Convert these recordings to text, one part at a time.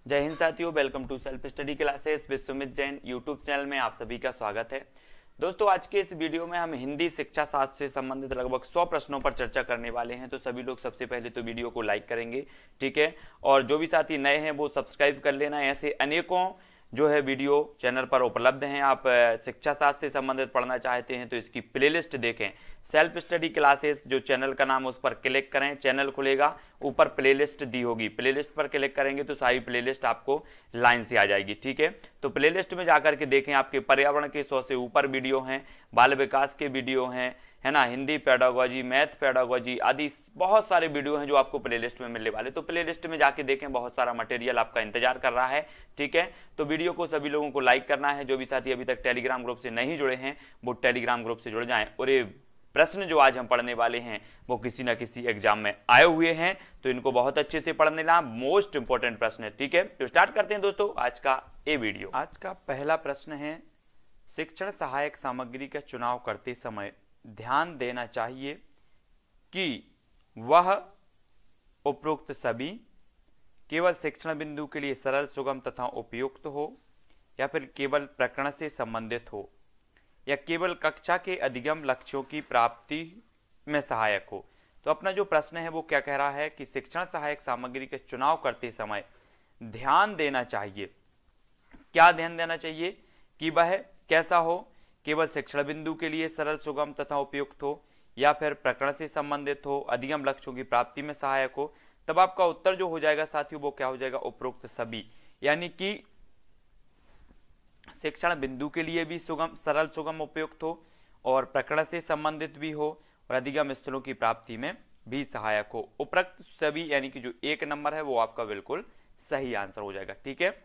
जय हिंद साथियों, welcome to self study classes with Sumit Jain YouTube channel में आप सभी का स्वागत है। दोस्तों, आज के इस वीडियो में हम हिंदी शिक्षा शास्त्र से संबंधित लगभग 100 प्रश्नों पर चर्चा करने वाले हैं। तो सभी लोग सबसे पहले तो वीडियो को लाइक करेंगे, ठीक है। और जो भी साथी नए हैं वो सब्सक्राइब कर लेना। ऐसे अनेकों जो है वीडियो चैनल पर उपलब्ध हैं। आप शिक्षा शास्त्र से संबंधित पढ़ना चाहते हैं तो इसकी प्लेलिस्ट देखें। सेल्फ स्टडी क्लासेस जो चैनल का नाम है उस पर क्लिक करें, चैनल खुलेगा, ऊपर प्लेलिस्ट दी होगी, प्लेलिस्ट पर क्लिक करेंगे तो सारी प्लेलिस्ट आपको लाइन से आ जाएगी, ठीक है। तो प्लेलिस्ट में जाकर के देखें, आपके पर्यावरण के 100 से ऊपर वीडियो हैं, बाल विकास के वीडियो हैं, है ना, हिंदी पेडागोजी, मैथ पेडागोजी आदि बहुत सारे वीडियो हैं जो आपको प्लेलिस्ट में मिलने वाले। तो प्लेलिस्ट में जाके देखें, बहुत सारा मटेरियल आपका इंतजार कर रहा है, ठीक है। तो वीडियो को सभी लोगों को लाइक करना है। जो भी साथी अभी तक टेलीग्राम ग्रुप से नहीं जुड़े हैं वो टेलीग्राम ग्रुप से जुड़ जाएं। और ये प्रश्न जो आज हम पढ़ने वाले हैं वो किसी ना किसी एग्जाम में आए हुए हैं, तो इनको बहुत अच्छे से पढ़ लेना, मोस्ट इंपॉर्टेंट प्रश्न है, ठीक है। तो स्टार्ट करते हैं दोस्तों आज का ये वीडियो। आज का पहला प्रश्न है, शिक्षण सहायक सामग्री का चुनाव करते समय ध्यान देना चाहिए कि वह उपरोक्त सभी केवल शिक्षण बिंदु के लिए सरल, सुगम तथा उपयुक्त हो, या फिर केवल प्रकरण से संबंधित हो, या केवल कक्षा के अधिगम लक्ष्यों की प्राप्ति में सहायक हो। तो अपना जो प्रश्न है वो क्या कह रहा है कि शिक्षण सहायक सामग्री के चुनाव करते समय ध्यान देना चाहिए। क्या ध्यान देना चाहिए कि वह कैसा हो, केवल शिक्षण बिंदु के लिए सरल, सुगम तथा उपयुक्त हो, या फिर प्रकरण से संबंधित हो, अधिगम लक्ष्यों की प्राप्ति में सहायक हो। तब आपका उत्तर जो हो जाएगा साथियों वो क्या हो जाएगा, उपरोक्त सभी, यानी कि शिक्षण बिंदु के लिए भी सुगम, सरल, सुगम, उपयुक्त हो, और प्रकरण से संबंधित भी हो, और अधिगम स्थलों की प्राप्ति में भी सहायक हो। उपरोक्त सभी यानी कि जो एक नंबर है वो आपका बिल्कुल सही आंसर हो जाएगा, ठीक है।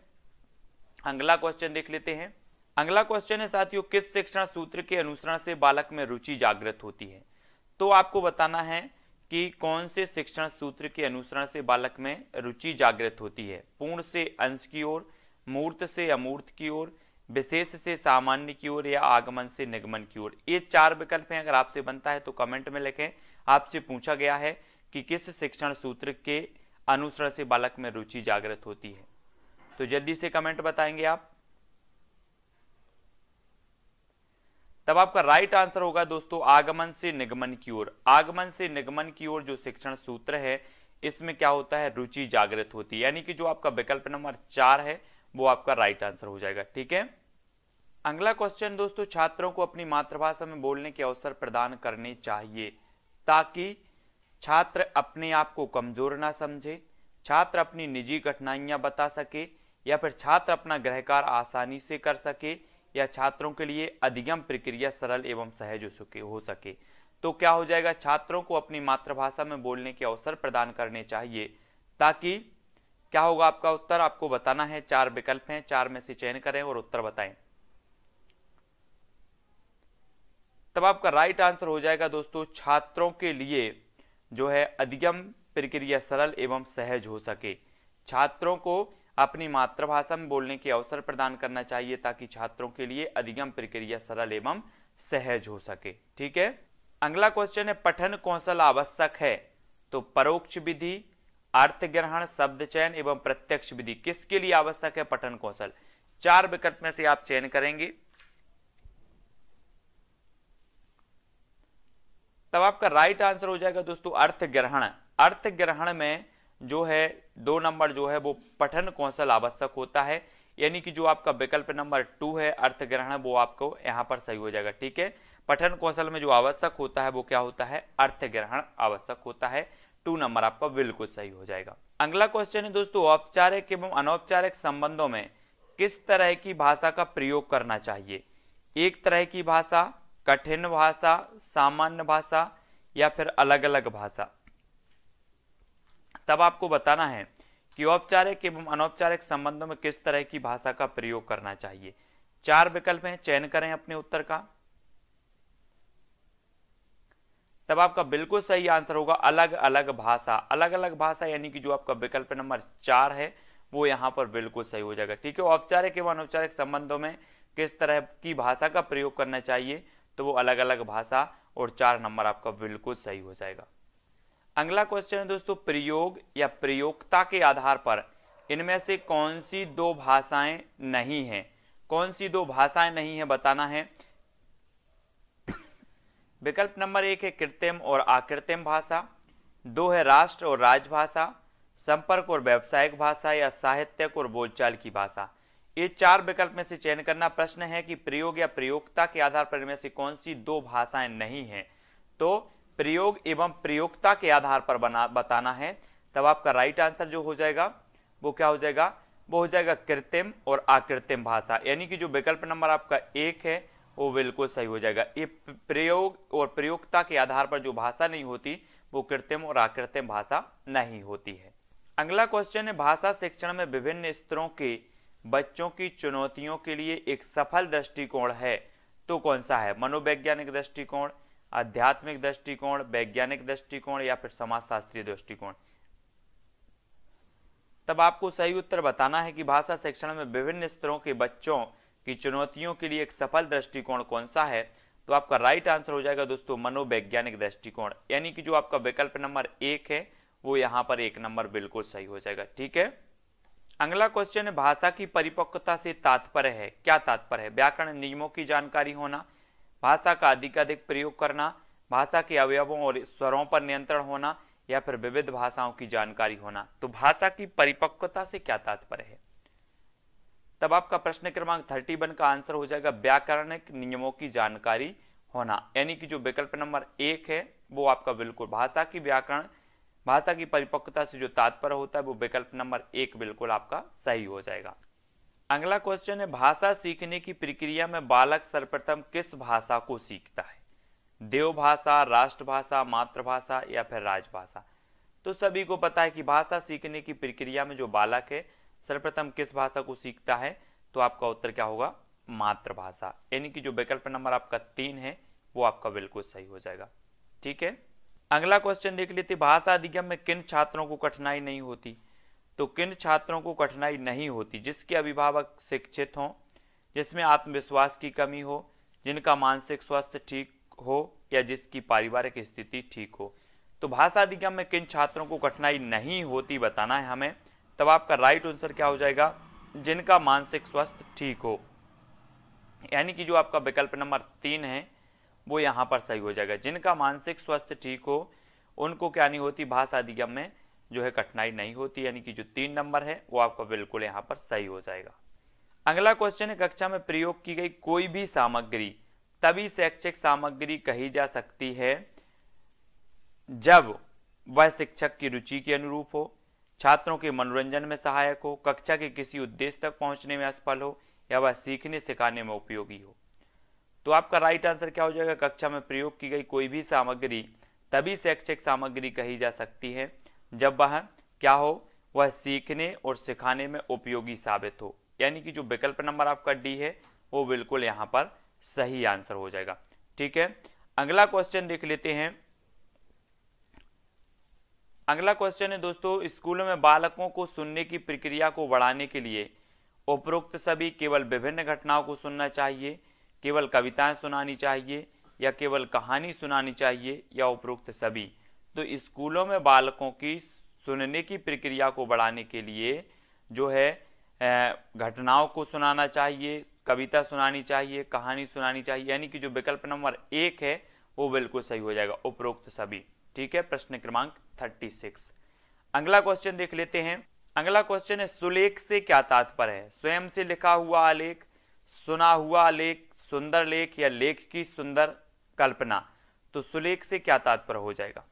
अगला क्वेश्चन देख लेते हैं। अगला क्वेश्चन है साथियों, किस शिक्षण सूत्र के अनुसरण से बालक में रुचि जागृत होती है। तो आपको बताना है कि कौन से शिक्षण सूत्र के अनुसरण से बालक में रुचि जागृत होती है। पूर्ण से अंश की ओर, मूर्त से अमूर्त की ओर, विशेष से सामान्य की ओर, या आगमन से निगमन की ओर। ये 4 विकल्प हैं। अगर आपसे बनता है तो कमेंट में लिखें। आपसे पूछा गया है कि किस शिक्षण सूत्र के अनुसरण से बालक में रुचि जागृत होती है, तो जल्दी से कमेंट बताएंगे आप। तब आपका राइट आंसर होगा दोस्तों आगमन से निगमन की ओर। आगमन से निगमन की ओर जो शिक्षण सूत्र है इसमें क्या होता है, रुचि जागृत होती है, यानी कि जो आपका विकल्प नंबर 4 है वो आपका राइट आंसर हो जाएगा, ठीक है। अगला क्वेश्चन दोस्तों, छात्रों को अपनी मातृभाषा में बोलने के अवसर प्रदान करने चाहिए ताकि छात्र अपने आप को कमजोर ना समझे, छात्र अपनी निजी कठिनाइयां बता सके, या फिर छात्र अपना गृह कार्य आसानी से कर सके, या छात्रों के लिए अधिगम प्रक्रिया सरल एवं सहज हो सके। तो क्या हो जाएगा, छात्रों को अपनी मातृभाषा में बोलने के अवसर प्रदान करने चाहिए ताकि क्या होगा आपका उत्तर, आपको बताना है। 4 विकल्प हैं, 4 में से चयन करें और उत्तर बताएं। तब आपका राइट आंसर हो जाएगा दोस्तों, छात्रों के लिए जो है अधिगम प्रक्रिया सरल एवं सहज हो सके। छात्रों को अपनी मातृभाषा में बोलने के अवसर प्रदान करना चाहिए ताकि छात्रों के लिए अधिगम प्रक्रिया सरल एवं सहज हो सके, ठीक है। अगला क्वेश्चन है, पठन कौशल आवश्यक है। तो परोक्ष विधि, अर्थ ग्रहण, शब्द चयन एवं प्रत्यक्ष विधि किसके लिए आवश्यक है पठन कौशल। 4 विकल्प में से आप चयन करेंगे। तब आपका राइट आंसर हो जाएगा दोस्तों अर्थ ग्रहण। अर्थ ग्रहण में जो है 2 नंबर जो है वो पठन कौशल आवश्यक होता है, यानी कि जो आपका विकल्प नंबर 2 है अर्थ ग्रहण वो आपको यहां पर सही हो जाएगा, ठीक है। पठन कौशल में जो आवश्यक होता है वो क्या होता है, अर्थ ग्रहण आवश्यक होता है। 2 नंबर आपका बिल्कुल सही हो जाएगा। अगला क्वेश्चन है दोस्तों, औपचारिक एवं अनौपचारिक संबंधों में किस तरह की भाषा का प्रयोग करना चाहिए। एक तरह की भाषा, कठिन भाषा, सामान्य भाषा, या फिर अलग अलग भाषा। तब आपको बताना है कि औपचारिक एवं अनौपचारिक संबंधों में किस तरह की भाषा का प्रयोग करना चाहिए। 4 विकल्प हैं, चयन करें अपने उत्तर का। तब आपका बिल्कुल सही आंसर होगा अलग अलग भाषा। अलग अलग भाषा यानी कि जो आपका विकल्प नंबर 4 है वो यहां पर बिल्कुल सही हो जाएगा, ठीक है। औपचारिक एवं अनौपचारिक संबंधों में किस तरह की भाषा का प्रयोग करना चाहिए, तो वो अलग अलग भाषा, और 4 नंबर आपका बिल्कुल सही हो जाएगा। अगला क्वेश्चन है दोस्तों, प्रयोग या प्रयोक्ता के आधार पर इनमें से कौन सी दो भाषाएं नहीं हैं? कौन सी दो भाषाएं नहीं है बताना है। विकल्प नंबर 1 है कृत्रिम और अकृत्रिम भाषा, 2 है राष्ट्र और राजभाषा, संपर्क और व्यावसायिक भाषा, या साहित्यक और बोलचाल की भाषा। ये 4 विकल्प में से चयन करना। प्रश्न है कि प्रयोग या प्रयोक्ता के आधार पर इनमें से कौन सी दो भाषाएं नहीं है। तो प्रयोग एवं प्रयोक्ता के आधार पर बताना है। तब आपका राइट आंसर जो हो जाएगा वो क्या हो जाएगा? वो हो जाएगा कृत्रिम और अकृत्रिम भाषा, यानी कि जो विकल्प नंबर आपका 1 है वो बिल्कुल सही हो जाएगा। ये प्रयोग और प्रयोक्ता के आधार पर जो भाषा नहीं होती वो कृत्रिम और अकृत्रिम भाषा नहीं होती है। अगला क्वेश्चन है, भाषा शिक्षण में विभिन्न स्तरों के बच्चों की चुनौतियों के लिए एक सफल दृष्टिकोण है तो कौन सा है? मनोवैज्ञानिक दृष्टिकोण, आध्यात्मिक दृष्टिकोण, वैज्ञानिक दृष्टिकोण, या फिर समाजशास्त्रीय दृष्टिकोण। तब आपको सही उत्तर बताना है कि भाषा शिक्षण में विभिन्न स्तरों के बच्चों की चुनौतियों के लिए एक सफल दृष्टिकोण कौन सा है। तो आपका राइट आंसर हो जाएगा दोस्तों मनोवैज्ञानिक दृष्टिकोण, यानी कि जो आपका विकल्प नंबर 1 है वो यहाँ पर 1 नंबर बिल्कुल सही हो जाएगा। ठीक है। अगला क्वेश्चन है, भाषा की परिपक्वता से तात्पर्य है, क्या तात्पर्य है? व्याकरण नियमों की जानकारी होना, भाषा का अधिकाधिक प्रयोग करना, भाषा के अवयवों और स्वरों पर नियंत्रण होना, या फिर विविध भाषाओं की जानकारी होना। तो भाषा की परिपक्वता से क्या तात्पर्य है? तब आपका प्रश्न क्रमांक 31 का आंसर हो जाएगा व्याकरणिक नियमों की जानकारी होना, यानी कि जो विकल्प नंबर 1 है वो आपका बिल्कुल भाषा की परिपक्वता से जो तात्पर्य होता है वो विकल्प नंबर 1 बिल्कुल आपका सही हो जाएगा। अगला क्वेश्चन है, भाषा सीखने की प्रक्रिया में बालक सर्वप्रथम किस भाषा को सीखता है? देवभाषा, राष्ट्रभाषा, मातृभाषा, या फिर राजभाषा। तो सभी को पता है कि भाषा सीखने की प्रक्रिया में जो बालक है सर्वप्रथम किस भाषा को सीखता है। तो आपका उत्तर क्या होगा? मातृभाषा, यानी कि जो विकल्प नंबर आपका 3 है वो आपका बिल्कुल सही हो जाएगा। ठीक है। अगला क्वेश्चन देख लेते, भाषा अधिगम में किन छात्रों को कठिनाई नहीं होती? तो किन छात्रों को कठिनाई नहीं होती? जिसके अभिभावक शिक्षित हों, जिसमें आत्मविश्वास की कमी हो, जिनका मानसिक स्वास्थ्य ठीक हो, या जिसकी पारिवारिक स्थिति ठीक हो। तो भाषा अधिगम में किन छात्रों को कठिनाई नहीं होती बताना है हमें। तब आपका राइट आंसर क्या हो जाएगा? जिनका मानसिक स्वास्थ्य ठीक हो, यानी कि जो आपका विकल्प नंबर 3 है वो यहाँ पर सही हो जाएगा। जिनका मानसिक स्वास्थ्य ठीक हो उनको क्या नहीं होती? भाषा अधिगम में जो है कठिनाई नहीं होती, यानी कि जो 3 नंबर है वो आपका बिल्कुल यहाँ पर सही हो जाएगा। अगला क्वेश्चन है, कक्षा में प्रयोग की गई कोई भी सामग्री तभी शैक्षिक सामग्री कही जा सकती है जब वह शिक्षक की रुचि के अनुरूप हो, छात्रों के मनोरंजन में सहायक हो, कक्षा के किसी उद्देश्य तक पहुंचने में असफल हो, या वह सीखने सिखाने में उपयोगी हो। तो आपका राइट आंसर क्या हो जाएगा? कक्षा में प्रयोग की गई कोई भी सामग्री तभी शैक्षिक सामग्री कही जा सकती है जब वह क्या हो? वह सीखने और सिखाने में उपयोगी साबित हो, यानी कि जो विकल्प नंबर आपका डी है वो बिल्कुल यहाँ पर सही आंसर हो जाएगा। ठीक है। अगला क्वेश्चन देख लेते हैं। अगला क्वेश्चन है दोस्तों, स्कूलों में बालकों को सुनने की प्रक्रिया को बढ़ाने के लिए उपरोक्त सभी केवल विभिन्न घटनाओं को सुनना चाहिए, केवल कविताएं सुनानी चाहिए, या केवल कहानी सुनानी चाहिए, या उपरोक्त सभी। तो स्कूलों में बालकों की सुनने की प्रक्रिया को बढ़ाने के लिए जो है घटनाओं को सुनाना चाहिए, कविता सुनानी चाहिए, कहानी सुनानी चाहिए, यानी कि जो विकल्प नंबर 1 है वो बिल्कुल सही हो जाएगा, उपरोक्त सभी। ठीक है। प्रश्न क्रमांक 36। अगला क्वेश्चन देख लेते हैं। अगला क्वेश्चन है, सुलेख से क्या तात्पर्य है? स्वयं से लिखा हुआ आलेख, सुना हुआ आलेख, सुंदर लेख, या लेख की सुंदर कल्पना। तो सुलेख से क्या तात्पर्य हो जाएगा?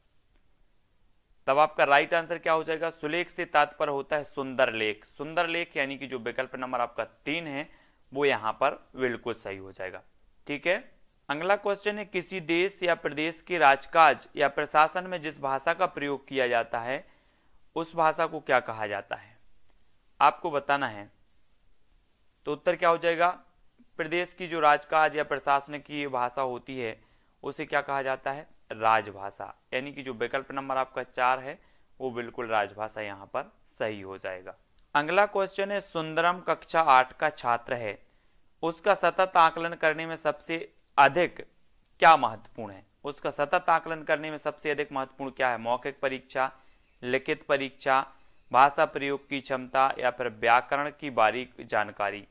तब आपका राइट आंसर क्या हो जाएगा? सुलेख से तात्पर्य होता है सुंदर लेख। सुंदर लेख यानी कि जो विकल्प नंबर आपका 3 है वो यहां पर बिल्कुल सही हो जाएगा। ठीक है। अगला क्वेश्चन है, किसी देश या प्रदेश के राजकाज या प्रशासन में जिस भाषा का प्रयोग किया जाता है उस भाषा को क्या कहा जाता है? आपको बताना है। तो उत्तर क्या हो जाएगा? प्रदेश की जो राजकाज या प्रशासन की भाषा होती है उसे क्या कहा जाता है? राजभाषा, यानी कि जो विकल्प नंबर आपका 4 है वो बिल्कुल राजभाषा यहाँ पर सही हो जाएगा। अगला क्वेश्चन है, सुंदरम कक्षा 8 का छात्र है, उसका सतत आकलन करने में सबसे अधिक क्या महत्वपूर्ण है? उसका सतत आकलन करने में सबसे अधिक महत्वपूर्ण क्या है? मौखिक परीक्षा, लिखित परीक्षा, भाषा प्रयोग की क्षमता या फिर व्याकरण की बारीक जानकारी।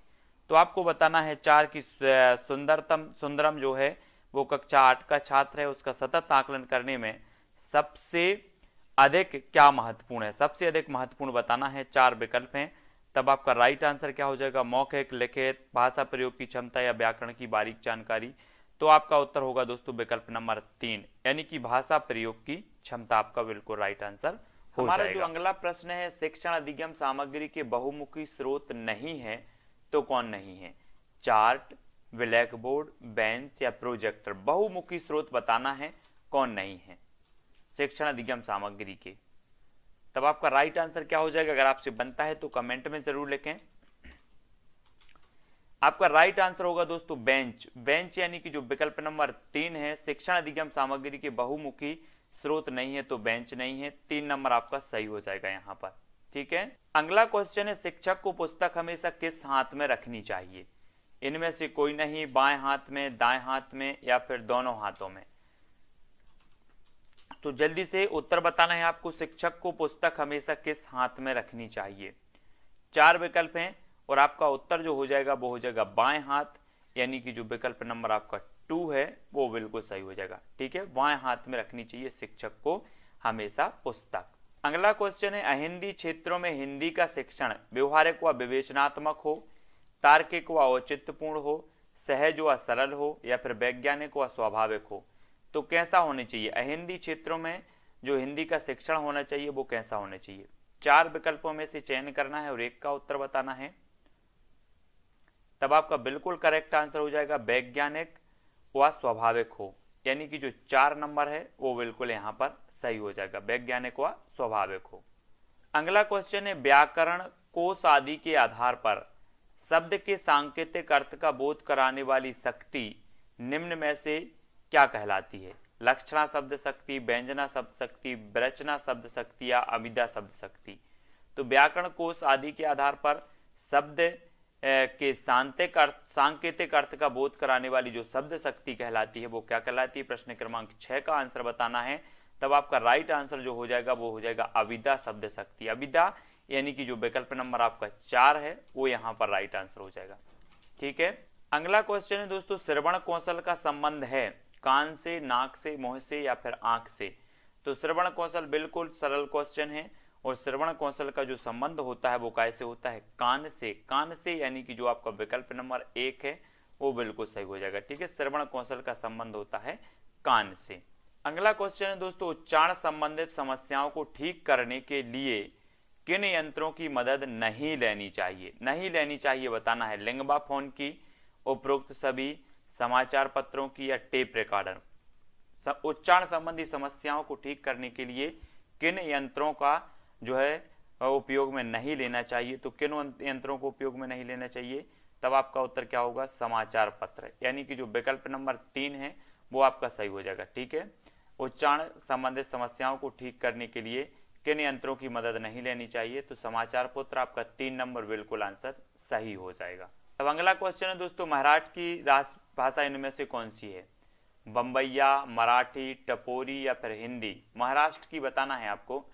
तो आपको बताना है 4 की सुंदरम जो है वो कक्षा 8 का छात्र है, उसका सतत आकलन करने में सबसे अधिक क्या महत्वपूर्ण है, सबसे अधिक महत्वपूर्ण बताना है। 4 विकल्प हैं, तब आपका राइट आंसर क्या हो जाएगा, मौखिक, लिखित, भाषा प्रयोग की क्षमता या व्याकरण की बारीक जानकारी। तो आपका उत्तर होगा दोस्तों विकल्प नंबर 3, यानी कि भाषा प्रयोग की क्षमता आपका बिल्कुल राइट आंसर हो जाएगा। हमारा जो अगला प्रश्न है, शिक्षण अधिगम सामग्री के बहुमुखी स्रोत नहीं है तो कौन नहीं है? चार्ट, ब्लैक बोर्ड, बेंच या प्रोजेक्टर। बहुमुखी स्रोत बताना है कौन नहीं है शिक्षण अधिगम सामग्री के। तब आपका राइट आंसर क्या हो जाएगा, अगर आपसे बनता है तो कमेंट में जरूर लिखें। आपका राइट आंसर होगा दोस्तों बेंच। बेंच यानी कि जो विकल्प नंबर 3 है, शिक्षण अधिगम सामग्री के बहुमुखी स्रोत नहीं है तो बेंच नहीं है। 3 नंबर आपका सही हो जाएगा यहां पर। ठीक है, अगला क्वेश्चन है, शिक्षक को पुस्तक हमेशा किस हाथ में रखनी चाहिए? इनमें से कोई नहीं, बाएं हाथ में, दाएं हाथ में या फिर दोनों हाथों में। तो जल्दी से उत्तर बताना है आपको, शिक्षक को पुस्तक हमेशा किस हाथ में रखनी चाहिए। 4 विकल्प हैं और आपका उत्तर जो हो जाएगा वो हो जाएगा बाएं हाथ, यानी कि जो विकल्प नंबर आपका 2 है वो बिल्कुल सही हो जाएगा। ठीक है, बाएं हाथ में रखनी चाहिए शिक्षक को हमेशा पुस्तक। अगला क्वेश्चन है, अहिंदी क्षेत्रों में हिंदी का शिक्षण व्यवहारिक व विवेचनात्मक हो, तार्किक व औचित्यपूर्ण हो, सहज व सरल हो या फिर वैज्ञानिक व स्वाभाविक हो। तो कैसा होना चाहिए? अहिंदी क्षेत्रों में जो हिंदी का शिक्षण होना चाहिए वो कैसा होना चाहिए? 4 विकल्पों में से चयन करना है और एक का उत्तर बताना है। तब आपका बिल्कुल करेक्ट आंसर हो जाएगा वैज्ञानिक व स्वाभाविक हो, यानी कि जो 4 नंबर है वो बिल्कुल यहां पर सही हो जाएगा, वैज्ञानिक व स्वाभाविक हो। अगला क्वेश्चन है, व्याकरण कोश आदि के आधार पर शब्द के सांकेतिक अर्थ का बोध कराने वाली शक्ति निम्न में से क्या कहलाती है? लक्षणा शब्द शक्ति, व्यंजना शब्द शक्ति, विरचना शब्द शक्ति या अभिधा शब्द शक्ति। तो व्याकरण कोश आदि के आधार पर शब्द के सांकेतिक अर्थ का बोध कराने वाली जो शब्द शक्ति कहलाती है वो क्या कहलाती है? प्रश्न क्रमांक 6 का आंसर बताना है। तब आपका राइट आंसर जो हो जाएगा वो हो जाएगा अभिधा शब्द शक्ति। अभिधा यानी कि जो विकल्प नंबर आपका 4 है वो यहाँ पर राइट आंसर हो जाएगा। ठीक है, अगला क्वेश्चन है दोस्तों, श्रवण कौशल का संबंध है कान से, नाक से, मुंह से या फिर आंख से। तो श्रवण कौशल बिल्कुल सरल क्वेश्चन है और श्रवण कौशल का जो संबंध होता है वो कैसे होता है? कान से। कान से यानी कि जो आपका विकल्प नंबर 1 है वो बिल्कुल सही हो जाएगा। ठीक है, श्रवण कौशल का संबंध होता है कान से। अगला क्वेश्चन है दोस्तों, उच्चारण संबंधित समस्याओं को ठीक करने के लिए किन यंत्रों की मदद नहीं लेनी चाहिए? नहीं लेनी चाहिए बताना है। लिंगबा फोन की, उपरोक्त सभी, समाचार पत्रों की या टेप रिकॉर्डर। उच्चारण संबंधी समस्याओं को ठीक करने के लिए किन यंत्रों का जो है उपयोग में नहीं लेना चाहिए? तो किन यंत्रों को उपयोग में नहीं लेना चाहिए? तब आपका उत्तर क्या होगा? समाचार पत्र, यानी कि जो विकल्प नंबर 3 है वो आपका सही हो जाएगा। ठीक है, उच्चारण संबंधित समस्याओं को ठीक करने के लिए किन यंत्रों की मदद नहीं लेनी चाहिए? तो समाचार पत्र आपका 3 नंबर बिल्कुल आंसर सही हो जाएगा। अब अगला क्वेश्चन है दोस्तों, महाराष्ट्र की राजभाषा इनमें से कौन सी है? बम्बैया, मराठी, टपोरी या फिर हिंदी? महाराष्ट्र की बताना है आपको।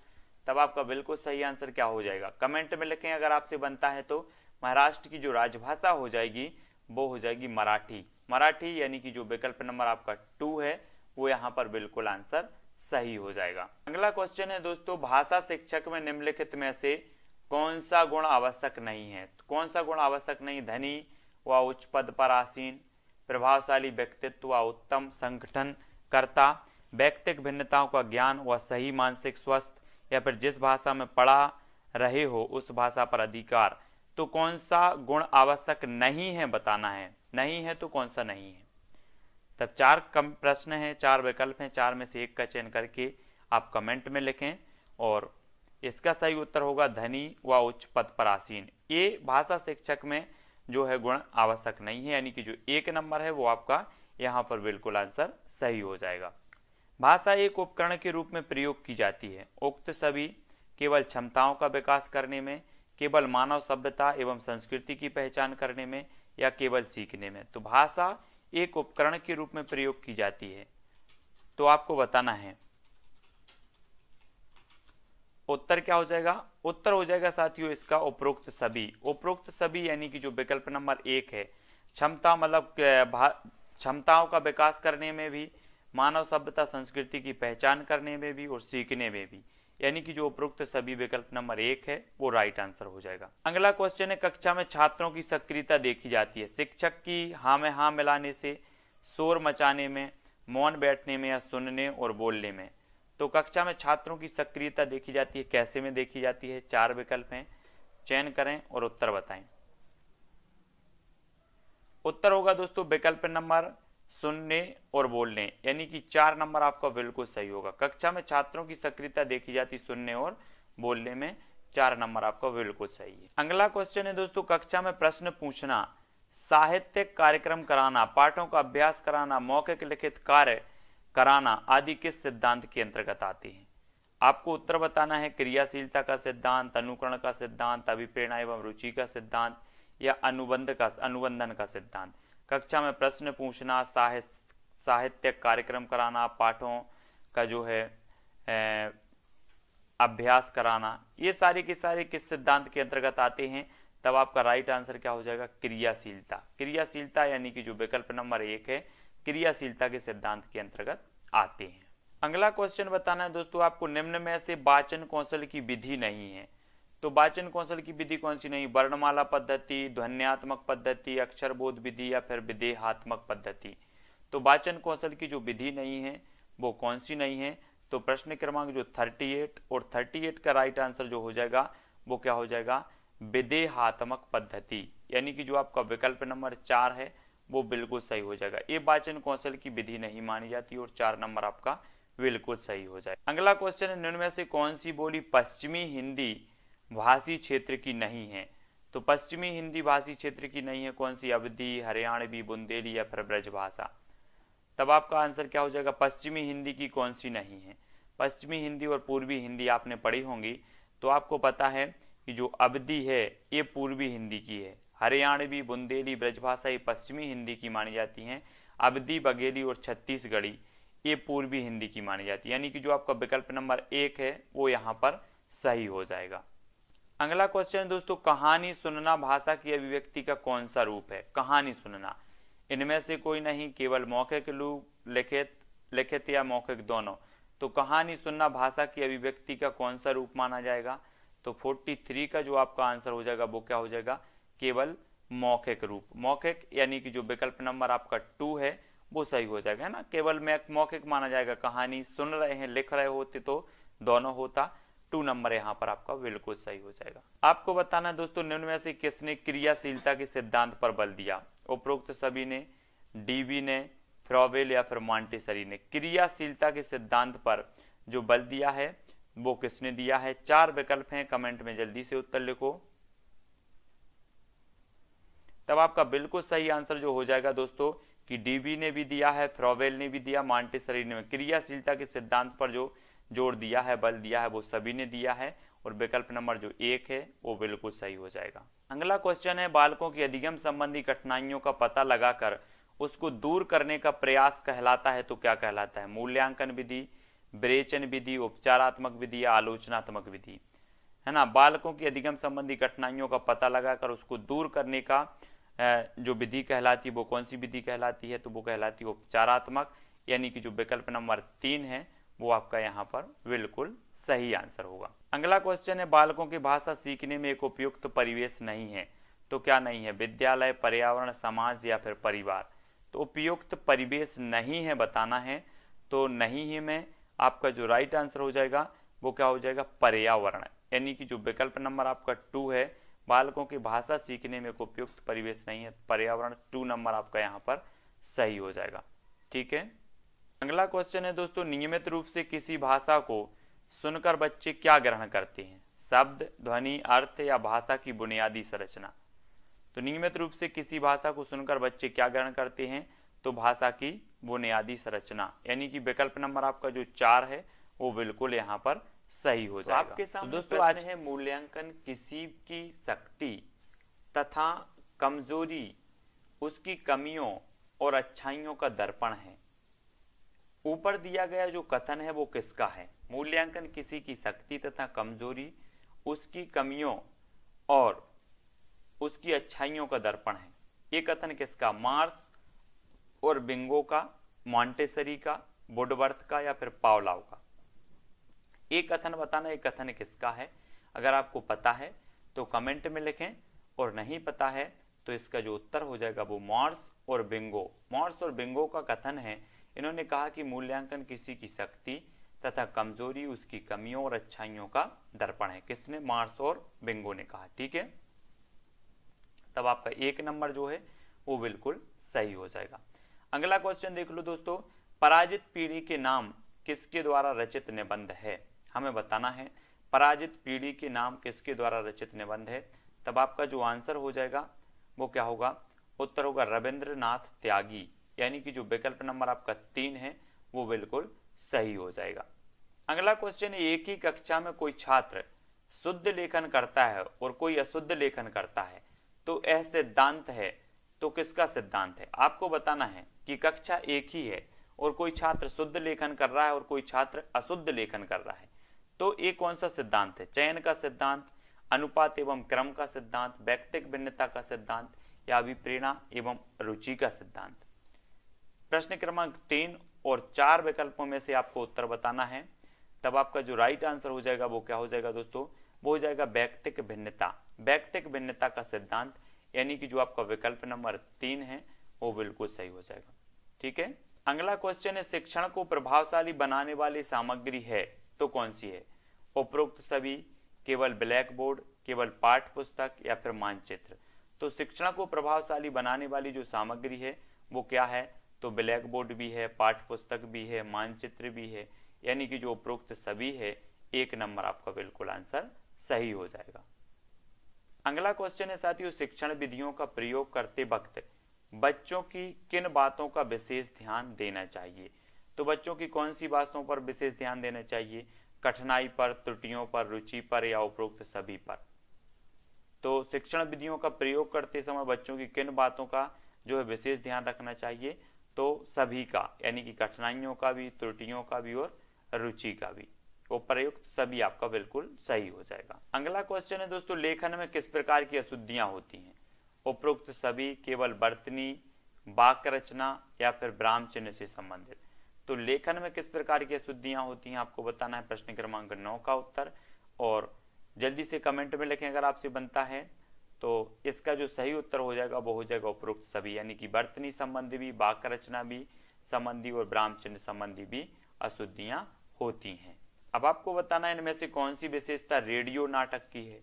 तब आपका बिल्कुल सही आंसर क्या हो जाएगा? कमेंट में लिखें अगर आपसे बनता है तो। महाराष्ट्र की जो राजभाषा हो जाएगी वो हो जाएगी मराठी। मराठी यानी कि जो विकल्प नंबर आपका 2 है वो यहाँ पर बिल्कुल आंसर सही हो जाएगा। अगला क्वेश्चन है दोस्तों, भाषा शिक्षक में निम्नलिखित में से कौन सा गुण आवश्यक नहीं है? तो कौन सा गुण आवश्यक नहीं? धनी व उच्च पद पर आसीन, प्रभावशाली व्यक्तित्व व उत्तम संगठन कर्ता, व्यक्तिक भिन्नताओं का ज्ञान व सही मानसिक स्वस्थ, या फिर जिस भाषा में पढ़ा रहे हो उस भाषा पर अधिकार। तो कौन सा गुण आवश्यक नहीं है बताना है। नहीं है तो कौन सा नहीं है? तब 4 प्रश्न हैं, 4 विकल्प हैं, 4 में से एक का चयन करके आप कमेंट में लिखें और इसका सही उत्तर होगा धनी व उच्च पद पर आसीन। ये भाषा शिक्षक में जो है गुण आवश्यक नहीं है, यानी कि जो 1 नंबर है वो आपका यहाँ पर बिल्कुल आंसर सही हो जाएगा। भाषा एक उपकरण के रूप में प्रयोग की जाती है। उक्त सभी केवल क्षमताओं का विकास करने में, केवल मानव सभ्यता एवं संस्कृति की पहचान करने में या केवल सीखने में। तो भाषा एक उपकरण के रूप में प्रयोग की जाती है, तो आपको बताना है उत्तर क्या हो जाएगा? उत्तर हो जाएगा साथियों इसका उपरोक्त सभी। उपरोक्त सभी यानी कि जो विकल्प नंबर 1 है, क्षमता मतलब क्षमताओं का विकास करने में भी, मानव सभ्यता संस्कृति की पहचान करने में भी और सीखने में भी, यानी कि जो उपरोक्त सभी विकल्प नंबर 1 है वो राइट आंसर हो जाएगा। अगला क्वेश्चन है, कक्षा में छात्रों की सक्रियता देखी जाती है शिक्षक की हाँ में हाँ मिलाने से, शोर मचाने में, मौन बैठने में या सुनने और बोलने में। तो कक्षा में छात्रों की सक्रियता देखी जाती है, कैसे में देखी जाती है? 4 विकल्प हैं, चयन करें और उत्तर बताएं। उत्तर होगा दोस्तों विकल्प नंबर सुनने और बोलने, यानी कि 4 नंबर आपका बिल्कुल सही होगा। कक्षा में छात्रों की सक्रियता देखी जाती सुनने और बोलने में, 4 नंबर आपका बिल्कुल सही है। अगला क्वेश्चन है दोस्तों, कक्षा में प्रश्न पूछना, साहित्यिक कार्यक्रम कराना, पाठों का अभ्यास कराना, मौखिक लिखित कार्य कराना आदि किस सिद्धांत के अंतर्गत आते हैं? आपको उत्तर बताना है। क्रियाशीलता का सिद्धांत, अनुकरण का सिद्धांत, अभिप्रेरणा एवं रुचि का सिद्धांत या अनुबंधन का सिद्धांत। कक्षा में प्रश्न पूछना, साहित्यिक कार्यक्रम कराना, पाठों का जो है अभ्यास कराना, ये सारे के सारे किस सिद्धांत के अंतर्गत आते हैं? तब आपका राइट आंसर क्या हो जाएगा? क्रियाशीलता। क्रियाशीलता यानी कि जो विकल्प नंबर 1 है, क्रियाशीलता के सिद्धांत के अंतर्गत आते हैं। अगला क्वेश्चन बताना है दोस्तों आपको, निम्न में से वाचन कौशल की विधि नहीं है। तो वाचन कौशल की विधि कौन सी नहीं? वर्णमाला पद्धति, ध्वन्यात्मक पद्धति, अक्षरबोध विधि या फिर विदेहात्मक पद्धति। तो वाचन कौशल की जो विधि नहीं है वो कौन सी नहीं है? तो प्रश्न क्रमांक जो 38 और 38 का राइट आंसर जो हो जाएगा वो क्या हो जाएगा? विदेहात्मक पद्धति, यानी कि जो आपका विकल्प नंबर 4 है वो बिल्कुल सही हो जाएगा। ये वाचन कौशल की विधि नहीं मानी जाती और 4 नंबर आपका बिल्कुल सही हो जाएगा। अगला क्वेश्चन है, निम्न में से कौन सी बोली पश्चिमी हिंदी भाषी क्षेत्र की नहीं है? तो पश्चिमी हिंदी भाषी क्षेत्र की नहीं है कौन सी? अवधी, हरियाणवी, बुंदेली या फिर ब्रजभाषा। तब आपका आंसर क्या हो जाएगा? पश्चिमी हिंदी की कौन सी नहीं है? पश्चिमी हिंदी और पूर्वी हिंदी आपने पढ़ी होंगी तो आपको पता है कि जो अवधी है ये पूर्वी हिंदी की है, हरियाणवी, बुंदेली, ब्रजभाषा ये पश्चिमी हिंदी की मानी जाती हैं, अवधी, बघेली और छत्तीसगढ़ी ये पूर्वी हिंदी की मानी जाती है, यानी कि जो आपका विकल्प नंबर 1 है वो यहाँ पर सही हो जाएगा। अगला क्वेश्चन दोस्तों, कहानी सुनना भाषा की अभिव्यक्ति का कौन सा रूप है? कहानी सुनना, इनमें से कोई नहीं, केवल मौखिक रूप, लिखित या मौखिक दोनों। तो कहानी सुनना भाषा की अभिव्यक्ति का कौन सा रूप माना जाएगा? तो 43 का जो आपका आंसर हो जाएगा वो क्या हो जाएगा? केवल मौखिक रूप। मौखिक यानी कि जो विकल्प नंबर आपका 2 है वो सही हो जाएगा, है ना। केवल मौखिक माना जाएगा, कहानी सुन रहे हैं, लिख रहे होते तो दोनों होता। 2 नंबर यहाँ पर आपका बिल्कुल सही हो जाएगा। आपको बताना है दोस्तों, निम्न में से किसने क्रियाशीलता के सिद्धांत पर बल दिया? उपरोक्त सभी ने, डीबी ने, फ्रॉबेल या फिर मॉन्टेसरी ने। क्रियाशीलता के सिद्धांत पर जो बल दिया है वो किसने दिया है? 4 विकल्प हैं, कमेंट में जल्दी से उत्तर लिखो। तब आपका बिल्कुल सही आंसर जो हो जाएगा दोस्तों कि डीबी ने भी दिया है, फ्रॉबेल ने भी दिया, मॉन्टेसरी ने। क्रियाशीलता के सिद्धांत पर जो जोर दिया है, बल दिया है, वो सभी ने दिया है और विकल्प नंबर जो 1 है वो बिल्कुल सही हो जाएगा। अगला क्वेश्चन है, बालकों की अधिगम संबंधी कठिनाइयों का पता लगाकर उसको दूर करने का प्रयास कहलाता है तो क्या कहलाता है? मूल्यांकन विधि, विवेचन विधि, उपचारात्मक विधि या आलोचनात्मक विधि, है ना। बालकों की अधिगम संबंधी कठिनाइयों का पता लगाकर उसको दूर करने का जो विधि कहलाती है वो कौन सी विधि कहलाती है? तो वो कहलाती है उपचारात्मक, यानी कि जो विकल्प नंबर 3 है वो आपका यहाँ पर बिल्कुल सही आंसर होगा। अगला क्वेश्चन है, बालकों की भाषा सीखने में एक उपयुक्त परिवेश नहीं है तो क्या नहीं है? विद्यालय, पर्यावरण, समाज या फिर परिवार। तो उपयुक्त परिवेश नहीं है बताना है, तो नहीं ही में आपका जो राइट आंसर हो जाएगा वो क्या हो जाएगा? पर्यावरण, यानी कि जो विकल्प नंबर आपका 2 है, बालकों की भाषा सीखने में एक उपयुक्त परिवेश नहीं है, पर्यावरण, 2 नंबर आपका यहाँ पर सही हो जाएगा। ठीक है। अगला क्वेश्चन है दोस्तों, नियमित रूप से किसी भाषा को सुनकर बच्चे क्या ग्रहण करते हैं? शब्द, ध्वनि, अर्थ या भाषा की बुनियादी संरचना। तो नियमित रूप से किसी भाषा को सुनकर बच्चे क्या ग्रहण करते हैं? तो भाषा की बुनियादी संरचना, यानी कि विकल्प नंबर आपका जो 4 है वो बिल्कुल यहाँ पर सही हो जाएगा। आपके सामने तो दोस्तों आज है, मूल्यांकन किसी की शक्ति तथा कमजोरी, उसकी कमियों और अच्छाइयों का दर्पण है। ऊपर दिया गया जो कथन है वो किसका है? मूल्यांकन किसी की शक्ति तथा कमजोरी, उसकी कमियों और उसकी अच्छाइयों का दर्पण है। ये कथन किसका? मार्क्स और बिंगो का, मॉन्टेसरी का, वुडवर्थ का या फिर पावलाव का? एक कथन बताना, एक कथन किसका है। अगर आपको पता है तो कमेंट में लिखें, और नहीं पता है तो इसका जो उत्तर हो जाएगा वो मॉर्स और बिंगो। मॉर्स और बिंगो का कथन है, इन्होंने कहा कि मूल्यांकन किसी की शक्ति तथा कमजोरी, उसकी कमियों और अच्छाइयों का दर्पण है। किसने? मार्स और बिंगो ने कहा। ठीक है, तब आपका 1 नंबर जो है वो बिल्कुल सही हो जाएगा। अगला क्वेश्चन देख लो दोस्तों, पराजित पीढ़ी के नाम किसके द्वारा रचित निबंध है? हमें बताना है पराजित पीढ़ी के नाम किसके द्वारा रचित निबंध है। तब आपका जो आंसर हो जाएगा वो क्या होगा? उत्तर होगा रविंद्रनाथ त्यागी, यानी कि जो विकल्प नंबर आपका 3 है वो बिल्कुल सही हो जाएगा। अगला क्वेश्चन है, एक ही कक्षा में कोई छात्र शुद्ध लेखन करता है और कोई अशुद्ध लेखन करता है, तो यह सिद्धांत है। तो किसका सिद्धांत है? आपको बताना है कि कक्षा एक ही है और कोई छात्र शुद्ध लेखन कर रहा है और कोई छात्र अशुद्ध लेखन कर रहा है, तो ये कौन सा सिद्धांत है? चयन का सिद्धांत, अनुपात एवं क्रम का सिद्धांत, व्यक्तिक भिन्नता का सिद्धांत या अभिप्रेरणा एवं रुचि का सिद्धांत? प्रश्न क्रमांक 3 और 4 विकल्पों में से आपको उत्तर बताना है। तब आपका जो राइट आंसर हो जाएगा वो क्या हो जाएगा दोस्तों? वो हो जाएगा व्यक्तिक भिन्नता। व्यक्तिक भिन्नता का सिद्धांत, यानी कि जो आपका विकल्प नंबर 3 है वो बिल्कुल सही हो जाएगा। ठीक है, अगला क्वेश्चन है, शिक्षण को प्रभावशाली बनाने वाली सामग्री है तो कौन सी है? उपरोक्त सभी, केवल ब्लैक बोर्ड, केवल पाठ्य पुस्तक या फिर मानचित्र? तो शिक्षण को प्रभावशाली बनाने वाली जो सामग्री है वो क्या है? तो ब्लैक बोर्ड भी है, पाठ्य पुस्तक भी है, मानचित्र भी है, यानी कि जो उपरोक्त सभी है। 1 नंबर आपका बिल्कुल आंसर सही हो जाएगा। अगला क्वेश्चन है साथियों, शिक्षण विधियों का प्रयोग करते वक्त बच्चों की किन बातों का विशेष ध्यान देना चाहिए? तो बच्चों की कौन सी बातों पर विशेष ध्यान देना चाहिए? कठिनाई पर, त्रुटियों पर, रुचि पर या उपरोक्त सभी पर? तो शिक्षण विधियों का प्रयोग करते समय बच्चों की किन बातों का जो है विशेष ध्यान रखना चाहिए? तो सभी का, यानी कि कठिनाइयों का भी, त्रुटियों का भी और रुचि का भी। वो प्रयुक्त सभी आपका बिल्कुल सही हो जाएगा। अगला क्वेश्चन है दोस्तों, लेखन में किस प्रकार की अशुद्धियां होती हैं? उपरोक्त सभी, केवल वर्तनी, वाक्य रचना या फिर विराम चिन्ह से संबंधित? तो लेखन में किस प्रकार की अशुद्धियां होती हैं आपको बताना है। प्रश्न क्रमांक 9 का उत्तर, और जल्दी से कमेंट में लिखें अगर आपसे बनता है। तो इसका जो सही उत्तर हो जाएगा वो हो जाएगा उपरोक्त सभी, यानी कि वर्तनी संबंधी भी, वाक्य रचना भी संबंधी और विराम चिन्ह संबंधी भी अशुद्धियां होती हैं। अब आपको बताना है इनमें से कौन सी विशेषता रेडियो नाटक की है।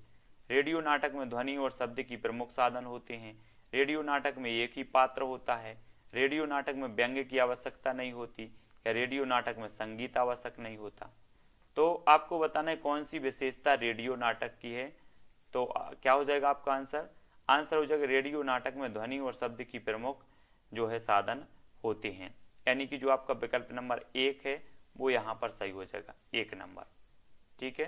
रेडियो नाटक में ध्वनि और शब्द की प्रमुख साधन होते हैं। रेडियो नाटक में एक ही पात्र होता है। रेडियो नाटक में व्यंग्य की आवश्यकता नहीं होती, या रेडियो नाटक में संगीत आवश्यक नहीं होता। तो आपको बताना है कौन सी विशेषता रेडियो नाटक की है। तो क्या हो जाएगा आपका आंसर? आंसर हो जाएगा रेडियो नाटक में ध्वनि और शब्द की प्रमुख जो है साधन होते हैं, यानी कि जो आपका विकल्प नंबर 1 है वो यहाँ पर सही हो जाएगा, 1 नंबर। ठीक है,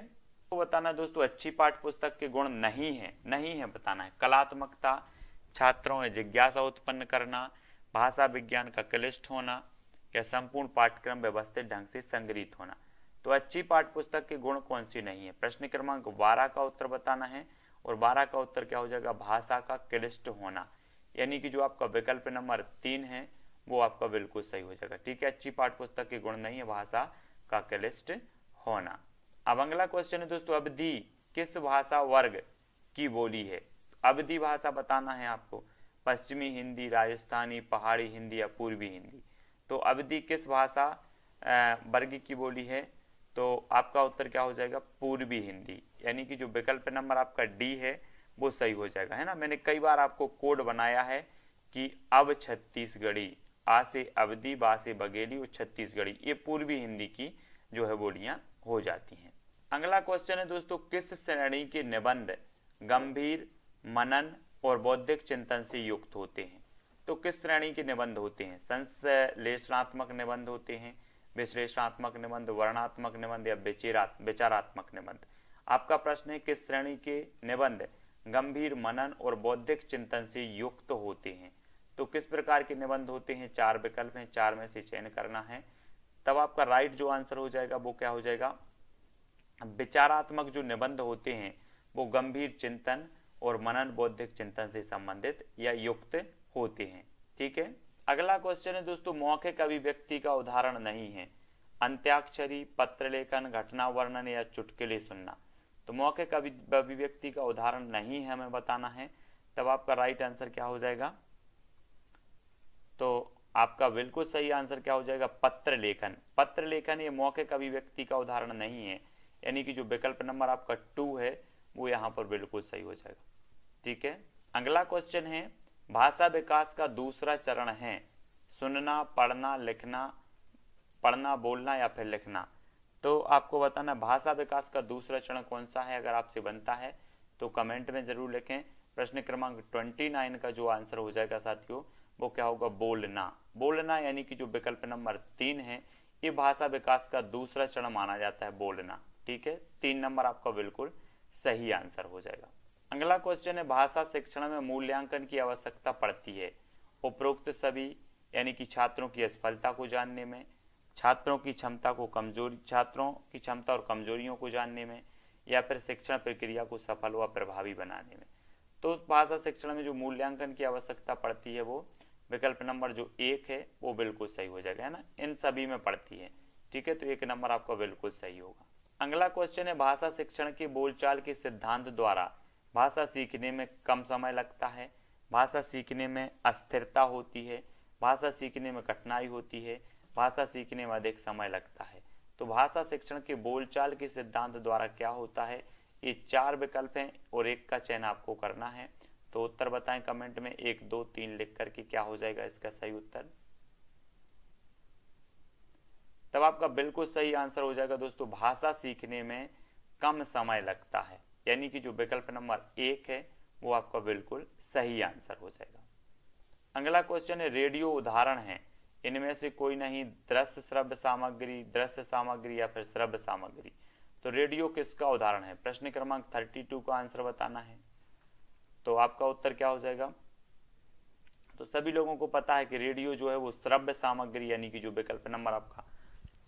तो बताना दोस्तों, अच्छी पाठ्य पुस्तक के गुण नहीं है बताना है। कलात्मकता, छात्रों में जिज्ञासा उत्पन्न करना, भाषा विज्ञान का क्लिष्ट होना या संपूर्ण पाठ्यक्रम व्यवस्थित ढंग से संग्रहित होना? तो अच्छी पाठ्य पुस्तक के गुण कौन सी नहीं है? प्रश्न क्रमांक 12 का उत्तर बताना है, और 12 का उत्तर क्या हो जाएगा? भाषा का क्लिष्ट होना, यानी कि जो आपका विकल्प नंबर 3 है वो आपका बिल्कुल सही हो जाएगा। ठीक है, अच्छी पाठ्य पुस्तक के गुण नहीं है भाषा का क्लिष्ट होना। अब अगला क्वेश्चन है दोस्तों, अवधी किस भाषा वर्ग की बोली है? अवधी भाषा बताना है आपको, पश्चिमी हिंदी, राजस्थानी, पहाड़ी हिंदी या पूर्वी हिंदी? तो अवधी किस भाषा वर्ग की बोली है? तो आपका उत्तर क्या हो जाएगा? पूर्वी हिंदी, यानी कि जो विकल्प नंबर आपका डी है वो सही हो जाएगा, है ना। मैंने कई बार आपको कोड बनाया है कि अब छत्तीसगढ़ी, आ से अवधी, बा से बघेली और छत्तीसगढ़ी, ये पूर्वी हिंदी की जो है बोलियां हो जाती हैं। अगला क्वेश्चन है दोस्तों, किस श्रेणी के निबंध गंभीर, मनन और बौद्धिक चिंतन से युक्त होते हैं? तो किस श्रेणी के निबंध होते हैं? संश्लेषणात्मक निबंध होते हैं, विश्लेषणात्मक निबंध, वर्णनात्मक निबंध या विचारात्मक निबंध? आपका प्रश्न है किस श्रेणी के निबंध गंभीर, मनन और बौद्धिक चिंतन से युक्त होते हैं? तो किस प्रकार के निबंध होते हैं? 4 विकल्प हैं, 4 में से चयन करना है। तब आपका राइट जो आंसर हो जाएगा वो क्या हो जाएगा, विचारात्मक जो निबंध होते हैं वो गंभीर चिंतन और मनन बौद्धिक चिंतन से संबंधित या युक्त होते हैं। ठीक है, अगला क्वेश्चन है दोस्तों, मौखिक अभिव्यक्ति का उदाहरण नहीं है, अंत्याक्षरी, पत्र लेखन, घटना वर्णन या चुटकुले सुनना। तो मौखिक अभिव्यक्ति का उदाहरण नहीं है हमें बताना है, तब आपका राइट आंसर क्या हो जाएगा, तो आपका बिल्कुल सही आंसर क्या हो जाएगा, पत्र लेखन। पत्र लेखन ये मौखिक अभिव्यक्ति का उदाहरण नहीं है, यानी कि जो विकल्प नंबर आपका 2 है वो यहाँ पर बिल्कुल सही हो जाएगा। ठीक है, अगला क्वेश्चन है, भाषा विकास का दूसरा चरण है सुनना, पढ़ना, लिखना, पढ़ना, बोलना या फिर लिखना। तो आपको बताना भाषा विकास का दूसरा चरण कौन सा है, अगर आपसे बनता है तो कमेंट में जरूर लिखें। प्रश्न क्रमांक 29 का जो आंसर हो जाएगा साथियों वो क्या होगा, बोलना। बोलना यानी कि जो विकल्प नंबर 3 है ये भाषा विकास का दूसरा चरण माना जाता है, बोलना। ठीक है, 3 नंबर आपका बिल्कुल सही आंसर हो जाएगा। अगला क्वेश्चन है, भाषा शिक्षण में मूल्यांकन की आवश्यकता पड़ती है, उपरोक्त सभी यानी कि छात्रों की असफलता को जानने में, छात्रों की क्षमता और कमजोरियों को जानने में, या फिर शिक्षण प्रक्रिया को सफल व प्रभावी बनाने में। तो भाषा शिक्षण में जो मूल्यांकन की आवश्यकता पड़ती है वो विकल्प नंबर जो 1 है वो बिल्कुल सही हो जाएगा, है ना, इन सभी में पड़ती है। ठीक है, तो 1 नंबर आपका बिल्कुल सही होगा। अगला क्वेश्चन है, भाषा शिक्षण के बोलचाल के सिद्धांत द्वारा भाषा सीखने में कम समय लगता है, भाषा सीखने में अस्थिरता होती है, भाषा सीखने में कठिनाई होती है, भाषा सीखने में अधिक समय लगता है। तो भाषा शिक्षण के बोलचाल के सिद्धांत द्वारा क्या होता है, ये 4 विकल्प हैं और 1 का चयन आपको करना है। तो उत्तर बताएं कमेंट में 1 2 3 लिख करके, क्या हो जाएगा इसका सही उत्तर। तब आपका बिल्कुल सही आंसर हो जाएगा दोस्तों, भाषा सीखने में कम समय लगता है, यानी कि जो विकल्प नंबर 1 है वो आपका बिल्कुल सही आंसर हो जाएगा। अगला क्वेश्चन है, रेडियो उदाहरण है, इनमें से कोई नहीं, दृश्य श्रव्य सामग्री या फिर श्रव्य सामग्री। तो रेडियो किसका उदाहरण है, प्रश्न क्रमांक 32 का आंसर बताना है। तो आपका उत्तर क्या हो जाएगा, तो सभी लोगों को पता है कि रेडियो जो है वो श्रव्य सामग्री यानी कि जो विकल्प नंबर आपका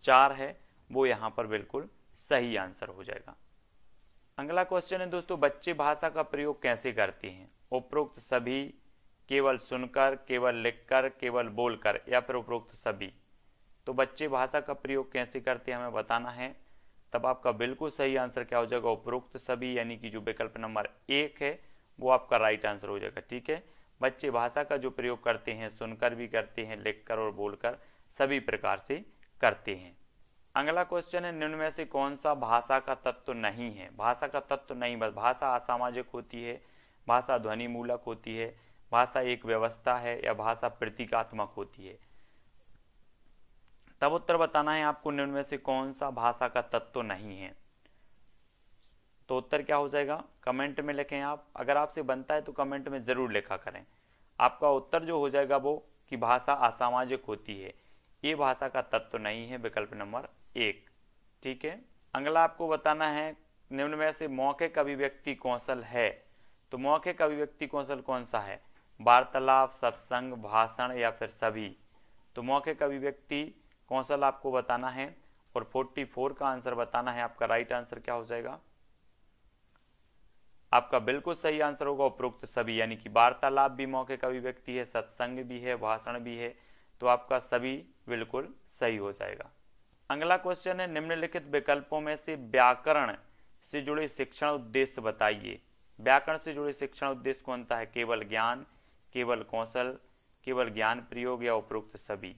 4 है वो यहाँ पर बिल्कुल सही आंसर हो जाएगा। अगला क्वेश्चन है दोस्तों, बच्चे भाषा का प्रयोग कैसे करते हैं, उपरोक्त सभी, केवल सुनकर, केवल लिखकर, केवल बोलकर या फिर उपरोक्त सभी। तो बच्चे भाषा का प्रयोग कैसे करते हैं हमें बताना है, तब आपका बिल्कुल सही आंसर क्या हो जाएगा, उपरोक्त सभी यानी कि जो विकल्प नंबर 1 है वो आपका राइट आंसर हो जाएगा। ठीक है, बच्चे भाषा का जो प्रयोग करते हैं सुनकर भी करते हैं, लिखकर और बोलकर, सभी प्रकार से करते हैं। अगला क्वेश्चन है, निम्न में से कौन सा भाषा का तत्व नहीं है, भाषा का तत्व नहीं, बस भाषा असामाजिक होती है, भाषा ध्वनि मूलक होती है, भाषा एक व्यवस्था है या भाषा प्रतीकात्मक होती है। तब उत्तर बताना है आपको, निम्न में से कौन सा भाषा का तत्व नहीं है। तो उत्तर क्या हो जाएगा, कमेंट में लिखें आप, अगर आपसे बनता है तो कमेंट में जरूर लिखा करें। आपका उत्तर जो हो जाएगा वो कि भाषा असामाजिक होती है, ये भाषा का तत्व नहीं है, विकल्प नंबर 1। ठीक है, अगला आपको बताना है, निम्न में से मौखिक अभिव्यक्ति कौशल है। तो मौखिक अभिव्यक्ति कौशल कौन सा है, वार्तालाप, सत्संग, भाषण या फिर सभी। तो मौखिक अभिव्यक्ति कौशल आपको बताना है और 44 का आंसर बताना है। आपका राइट आंसर क्या हो जाएगा, आपका बिल्कुल सही आंसर होगा उपरोक्त सभी, यानी कि वार्तालाप भी मौखिक अभिव्यक्ति है, सत्संग भी है, भाषण भी है। तो आपका सभी बिल्कुल सही हो जाएगा। अगला क्वेश्चन है, निम्नलिखित विकल्पों में से व्याकरण से जुड़े शिक्षण उद्देश्य बताइए। व्याकरण से जुड़े शिक्षण उद्देश्य कौन सा है, केवल ज्ञान, केवल कौशल, केवल ज्ञान प्रयोग या उपरोक्त सभी।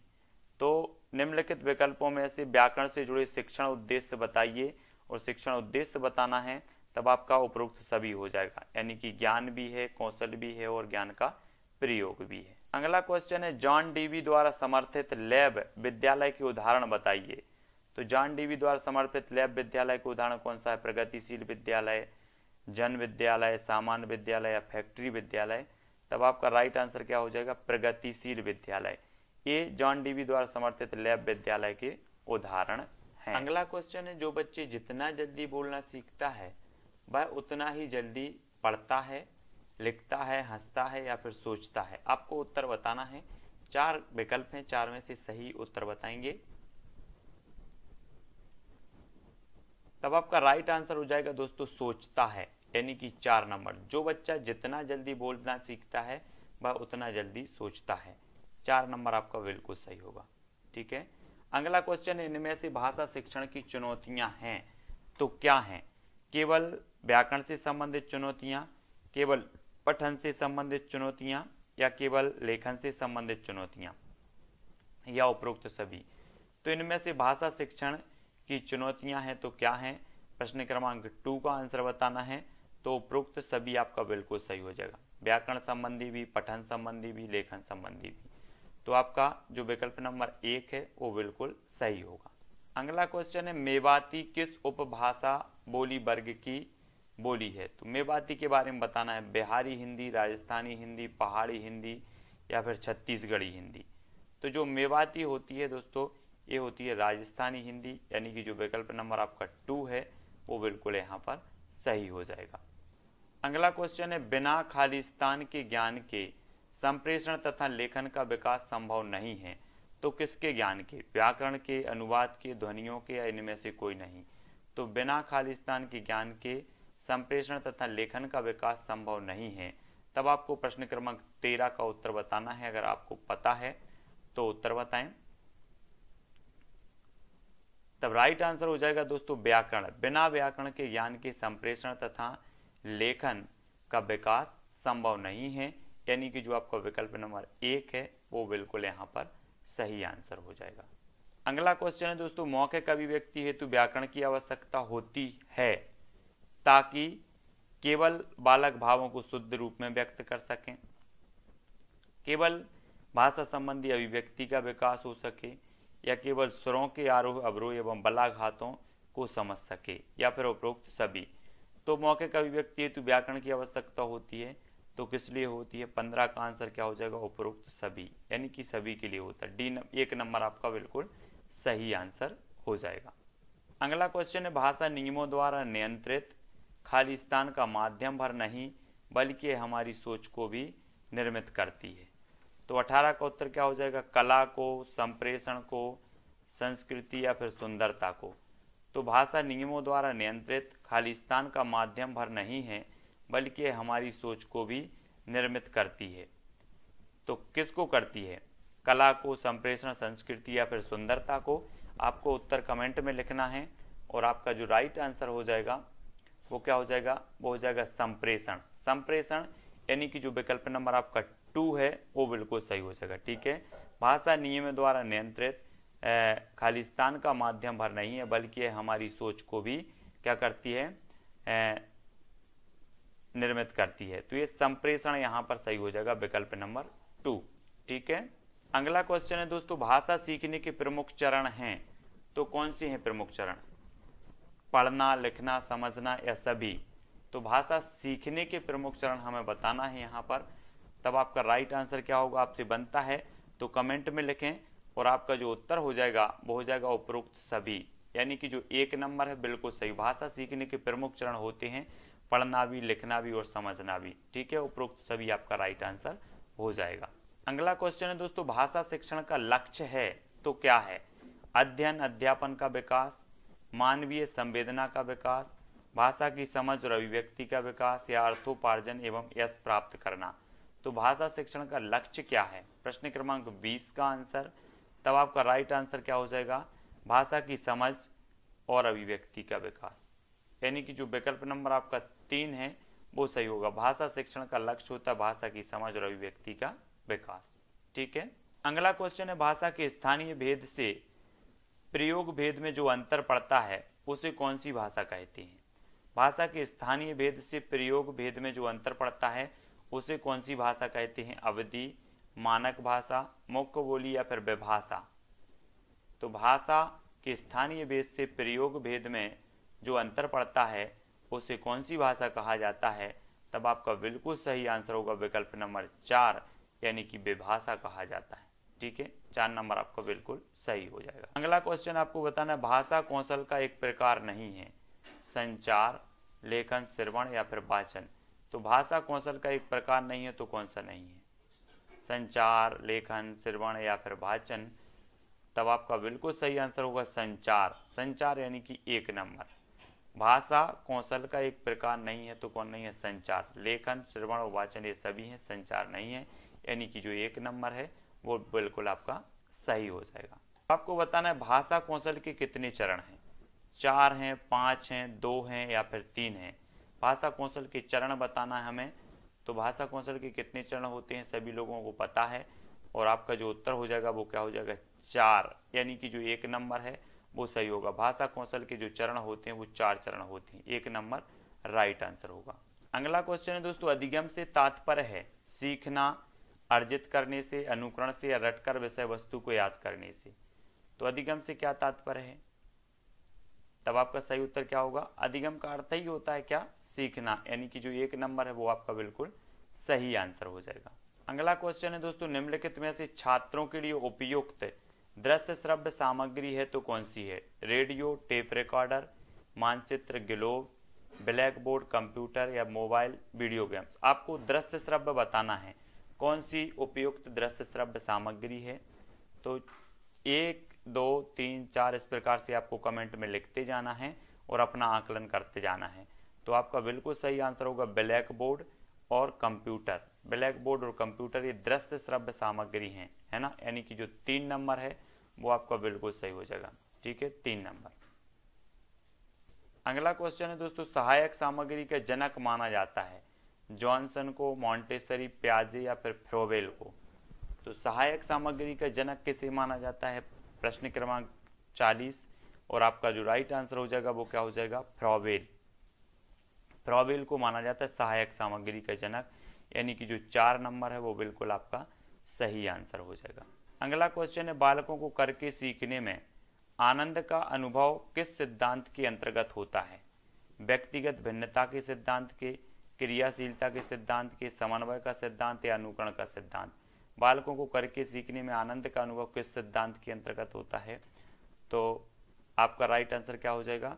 तो निम्नलिखित विकल्पों में से व्याकरण से जुड़े शिक्षण उद्देश्य बताइए और शिक्षण उद्देश्य बताना है, तब आपका उपरोक्त सभी हो जाएगा, यानी कि ज्ञान भी है, कौशल भी है और ज्ञान का प्रयोग भी है। अगला क्वेश्चन है, जॉन डीवी द्वारा समर्थित लैब विद्यालय के उदाहरण बताइए। तो जॉन डीवी द्वारा समर्थित लैब विद्यालय के उदाहरण कौन सा है, प्रगतिशील विद्यालय, जन विद्यालय, सामान्य विद्यालय या फैक्ट्री विद्यालय। तब आपका राइट आंसर क्या हो जाएगा, प्रगतिशील विद्यालय। ये जॉन डीवी द्वारा समर्थित लैब विद्यालय के उदाहरण हैं। अगला क्वेश्चन है, जो बच्चे जितना जल्दी बोलना सीखता है वह उतना ही जल्दी पढ़ता है, लिखता है, हंसता है या फिर सोचता है। आपको उत्तर बताना है, 4 विकल्प हैं, 4 में से सही उत्तर बताएंगे। तब आपका राइट आंसर हो जाएगा दोस्तों सोचता है, यानी कि 4 नंबर। जो बच्चा जितना जल्दी बोलना सीखता है वह उतना जल्दी सोचता है। 4 नंबर आपका बिल्कुल सही होगा। ठीक है, अगला क्वेश्चन, इनमें से भाषा शिक्षण की चुनौतियां हैं तो क्या हैं? केवल व्याकरण से संबंधित चुनौतियां, केवल पठन से संबंधित चुनौतियां, या केवल लेखन से संबंधित चुनौतियां, या उपरोक्त सभी। तो इनमें से भाषा शिक्षण की चुनौतियां हैं तो क्या हैं? प्रश्न क्रमांक 2 का आंसर बताना है। तो उपरोक्त सभी आपका बिल्कुल सही हो जाएगा, व्याकरण संबंधी भी, पठन संबंधी भी, लेखन संबंधी भी। तो आपका जो विकल्प नंबर 1 है वो बिल्कुल सही होगा। अगला क्वेश्चन है, मेवाती किस उपभाषा बोली वर्ग की बोली है? तो मेवाती के बारे में बताना है। बिहारी हिंदी, राजस्थानी हिंदी, पहाड़ी हिंदी, या फिर छत्तीसगढ़ी हिंदी। तो जो मेवाती होती है दोस्तों, ये होती है राजस्थानी हिंदी, यानी कि जो विकल्प नंबर आपका 2 है वो बिल्कुल यहाँ पर सही हो जाएगा। अगला क्वेश्चन है, बिना खालिस्तान के ज्ञान के संप्रेषण तथा लेखन का विकास संभव नहीं है तो किसके ज्ञान के? व्याकरण के, अनुवाद के, ध्वनियों के, या इनमें से कोई नहीं। तो बिना खालिस्तान के ज्ञान के संप्रेषण तथा लेखन का विकास संभव नहीं है। तब आपको प्रश्न क्रमांक 13 का उत्तर बताना है। अगर आपको पता है तो उत्तर बताएं। तब राइट आंसर हो जाएगा दोस्तों व्याकरण। बिना व्याकरण के ज्ञान के संप्रेषण तथा लेखन का विकास संभव नहीं है, यानी कि जो आपका विकल्प नंबर 1 है वो बिल्कुल यहाँ पर सही आंसर हो जाएगा। अगला क्वेश्चन है दोस्तों, मौखिक अभिव्यक्ति हेतु व्याकरण की आवश्यकता होती है ताकि केवल बालक भावों को शुद्ध रूप में व्यक्त कर सकें, केवल भाषा संबंधी अभिव्यक्ति का विकास हो सके, या केवल स्वरों के आरोह अवरोह एवं बलाघातों को समझ सके, या फिर उपरोक्त सभी। तो मौखिक अभिव्यक्ति हेतु व्याकरण की आवश्यकता होती है तो किस लिए होती है? 15 का आंसर क्या हो जाएगा? उपरोक्त सभी, यानी कि सभी के लिए होता है। डी 1 नंबर आपका बिल्कुल सही आंसर हो जाएगा। अगला क्वेश्चन है, भाषा नियमों द्वारा नियंत्रित खालिस्तान का माध्यम भर नहीं बल्कि हमारी सोच को भी निर्मित करती है। तो 18 का उत्तर क्या हो जाएगा? कला को, संप्रेषण को, संस्कृति, या फिर सुंदरता को। तो भाषा नियमों द्वारा नियंत्रित खालिस्तान का माध्यम भर नहीं है बल्कि हमारी सोच को भी निर्मित करती है। तो किसको करती है? कला को, संप्रेषण, संस्कृति, या फिर सुंदरता को। आपको उत्तर कमेंट में लिखना है और आपका जो राइट आंसर हो जाएगा वो क्या हो जाएगा? वो हो जाएगा संप्रेषण। संप्रेषण यानी कि जो विकल्प नंबर आपका 2 है वो बिल्कुल सही हो जाएगा। ठीक है, भाषा नियम द्वारा नियंत्रित खालिस्तान का माध्यम भर नहीं है बल्कि हमारी सोच को भी क्या करती है? निर्मित करती है। तो ये संप्रेषण यहाँ पर सही हो जाएगा, विकल्प नंबर 2। ठीक है, अगला क्वेश्चन है दोस्तों, भाषा सीखने के प्रमुख चरण हैं तो कौन से हैं प्रमुख चरण? पढ़ना, लिखना, समझना, या सभी? तो भाषा सीखने के प्रमुख चरण हमें बताना है यहाँ पर। तब आपका राइट आंसर क्या होगा आपसे बनता है तो कमेंट में लिखें, और आपका जो उत्तर हो जाएगा वो हो जाएगा उपरोक्त सभी, यानी कि जो 1 नंबर है बिल्कुल सही। भाषा सीखने के प्रमुख चरण होते हैं पढ़ना भी, लिखना भी, और समझना भी। ठीक है, उपरोक्त सभी आपका राइट आंसर हो जाएगा। अगला क्वेश्चन है दोस्तों, भाषा शिक्षण का लक्ष्य है तो क्या है? अध्ययन, अध्यापन का विकास, मानवीय संवेदना का विकास, भाषा की समझ और अभिव्यक्ति का विकास, या अर्थोपार्जन एवं यश प्राप्त करना। तो भाषा शिक्षण का लक्ष्य क्या है? प्रश्न क्रमांक 20 का आंसर। तब आपका राइट आंसर क्या हो जाएगा? भाषा की समझ और अभिव्यक्ति का विकास, यानी कि जो विकल्प नंबर आपका 3 है वो सही होगा। भाषा शिक्षण का लक्ष्य होता है भाषा की समझ और अभिव्यक्ति का विकास। ठीक है, अगला क्वेश्चन है, भाषा के स्थानीय भेद से प्रयोग भेद में जो अंतर पड़ता है उसे कौन सी भाषा कहते हैं? भाषा के स्थानीय भेद से प्रयोग भेद में जो अंतर पड़ता है उसे कौन सी भाषा कहते हैं? अवधि, मानक भाषा, मुख्य बोली, या फिर विभाषा? तो भाषा के स्थानीय भेद से प्रयोग भेद में जो अंतर पड़ता है उसे कौन सी भाषा कहा जाता है? तब आपका बिल्कुल सही आंसर होगा विकल्प नंबर 4, यानी कि विभाषा कहा जाता है। ठीक है, 4 नंबर आपका बिल्कुल सही हो जाएगा। अगला क्वेश्चन आपको बताना है, भाषा कौशल का एक प्रकार नहीं है संचार, लेखन, श्रवण, या फिर वाचन? तो भाषा कौशल का एक प्रकार नहीं है तो कौन सा नहीं है? संचार, लेखन, श्रवण, या फिर वाचन? तब आपका बिल्कुल सही आंसर होगा संचार। संचार यानी कि 1 नंबर। भाषा कौशल का एक प्रकार नहीं है तो कौन नहीं है? संचार। लेखन, श्रवण और वाचन ये सभी हैं, संचार नहीं है, यानी कि जो 1 नंबर है वो बिल्कुल आपका सही हो जाएगा। आपको बताना है भाषा कौशल के कितने चरण हैं? 4 हैं, 5 हैं, 2 हैं या फिर 3 हैं। भाषा कौशल के चरण बताना है हमें। तो भाषा कौशल के कितने चरण होते हैं सभी लोगों को पता है, और आपका जो उत्तर हो जाएगा वो क्या हो जाएगा? 4, यानी कि जो 1 नंबर है वो सही होगा। भाषा कौशल के जो चरण होते हैं वो 4 चरण होते हैं, 1 नंबर राइट आंसर होगा। अगला क्वेश्चन है दोस्तों, अधिगम से तात्पर्य है सीखना, अर्जित करने से, अनुकरण से या रटकर विषय वस्तु को याद करने से। तो अधिगम से क्या तात्पर्य है? तब आपका सही उत्तर क्या होगा? अधिगम का अर्थ ही होता है क्या? सीखना, यानी कि जो 1 नंबर है वो आपका बिल्कुल सही आंसर हो जाएगा। अगला क्वेश्चन है दोस्तों, निम्नलिखित में से छात्रों के लिए उपयुक्त दृश्य श्रव्य सामग्री है तो कौन सी है? रेडियो, टेप रिकॉर्डर, मानचित्र, ग्लोब, ब्लैक बोर्ड, कंप्यूटर या मोबाइल वीडियो गेम्स। आपको दृश्य श्रव्य बताना है, कौन सी उपयुक्त दृश्य श्रव्य सामग्री है। तो 1, 2, 3, 4 इस प्रकार से आपको कमेंट में लिखते जाना है और अपना आकलन करते जाना है। तो आपका बिल्कुल सही आंसर होगा ब्लैक बोर्ड और कंप्यूटर। ब्लैक बोर्ड और कंप्यूटर ये दृश्य श्रव्य सामग्री हैं, है ना, यानी कि जो 3 नंबर है वो आपका बिल्कुल सही हो जाएगा। ठीक है, 3 नंबर। अगला क्वेश्चन है दोस्तों, सहायक सामग्री का जनक माना जाता है जॉनसन को, मॉन्टेसरी, प्याजे या फिर फ्रोवेल को। तो सहायक सामग्री का जनक किसे माना जाता है? प्रश्न क्रमांक 40, और आपका जो राइट आंसर हो जाएगा वो क्या हो जाएगा? फ्रोवेल। फ्रोवेल को माना जाता है सहायक सामग्री का जनक, यानी कि जो 4 नंबर है वो बिल्कुल आपका सही आंसर हो जाएगा। अगला क्वेश्चन है, बालकों को करके सीखने में आनंद का अनुभव किस सिद्धांत के अंतर्गत होता है? व्यक्तिगत भिन्नता के सिद्धांत के, क्रियाशीलता के सिद्धांत के, समन्वय का सिद्धांत या अनुकरण का सिद्धांत। बालकों को करके सीखने में आनंद का अनुभव किस सिद्धांत के अंतर्गत होता है? तो आपका राइट आंसर क्या हो जाएगा?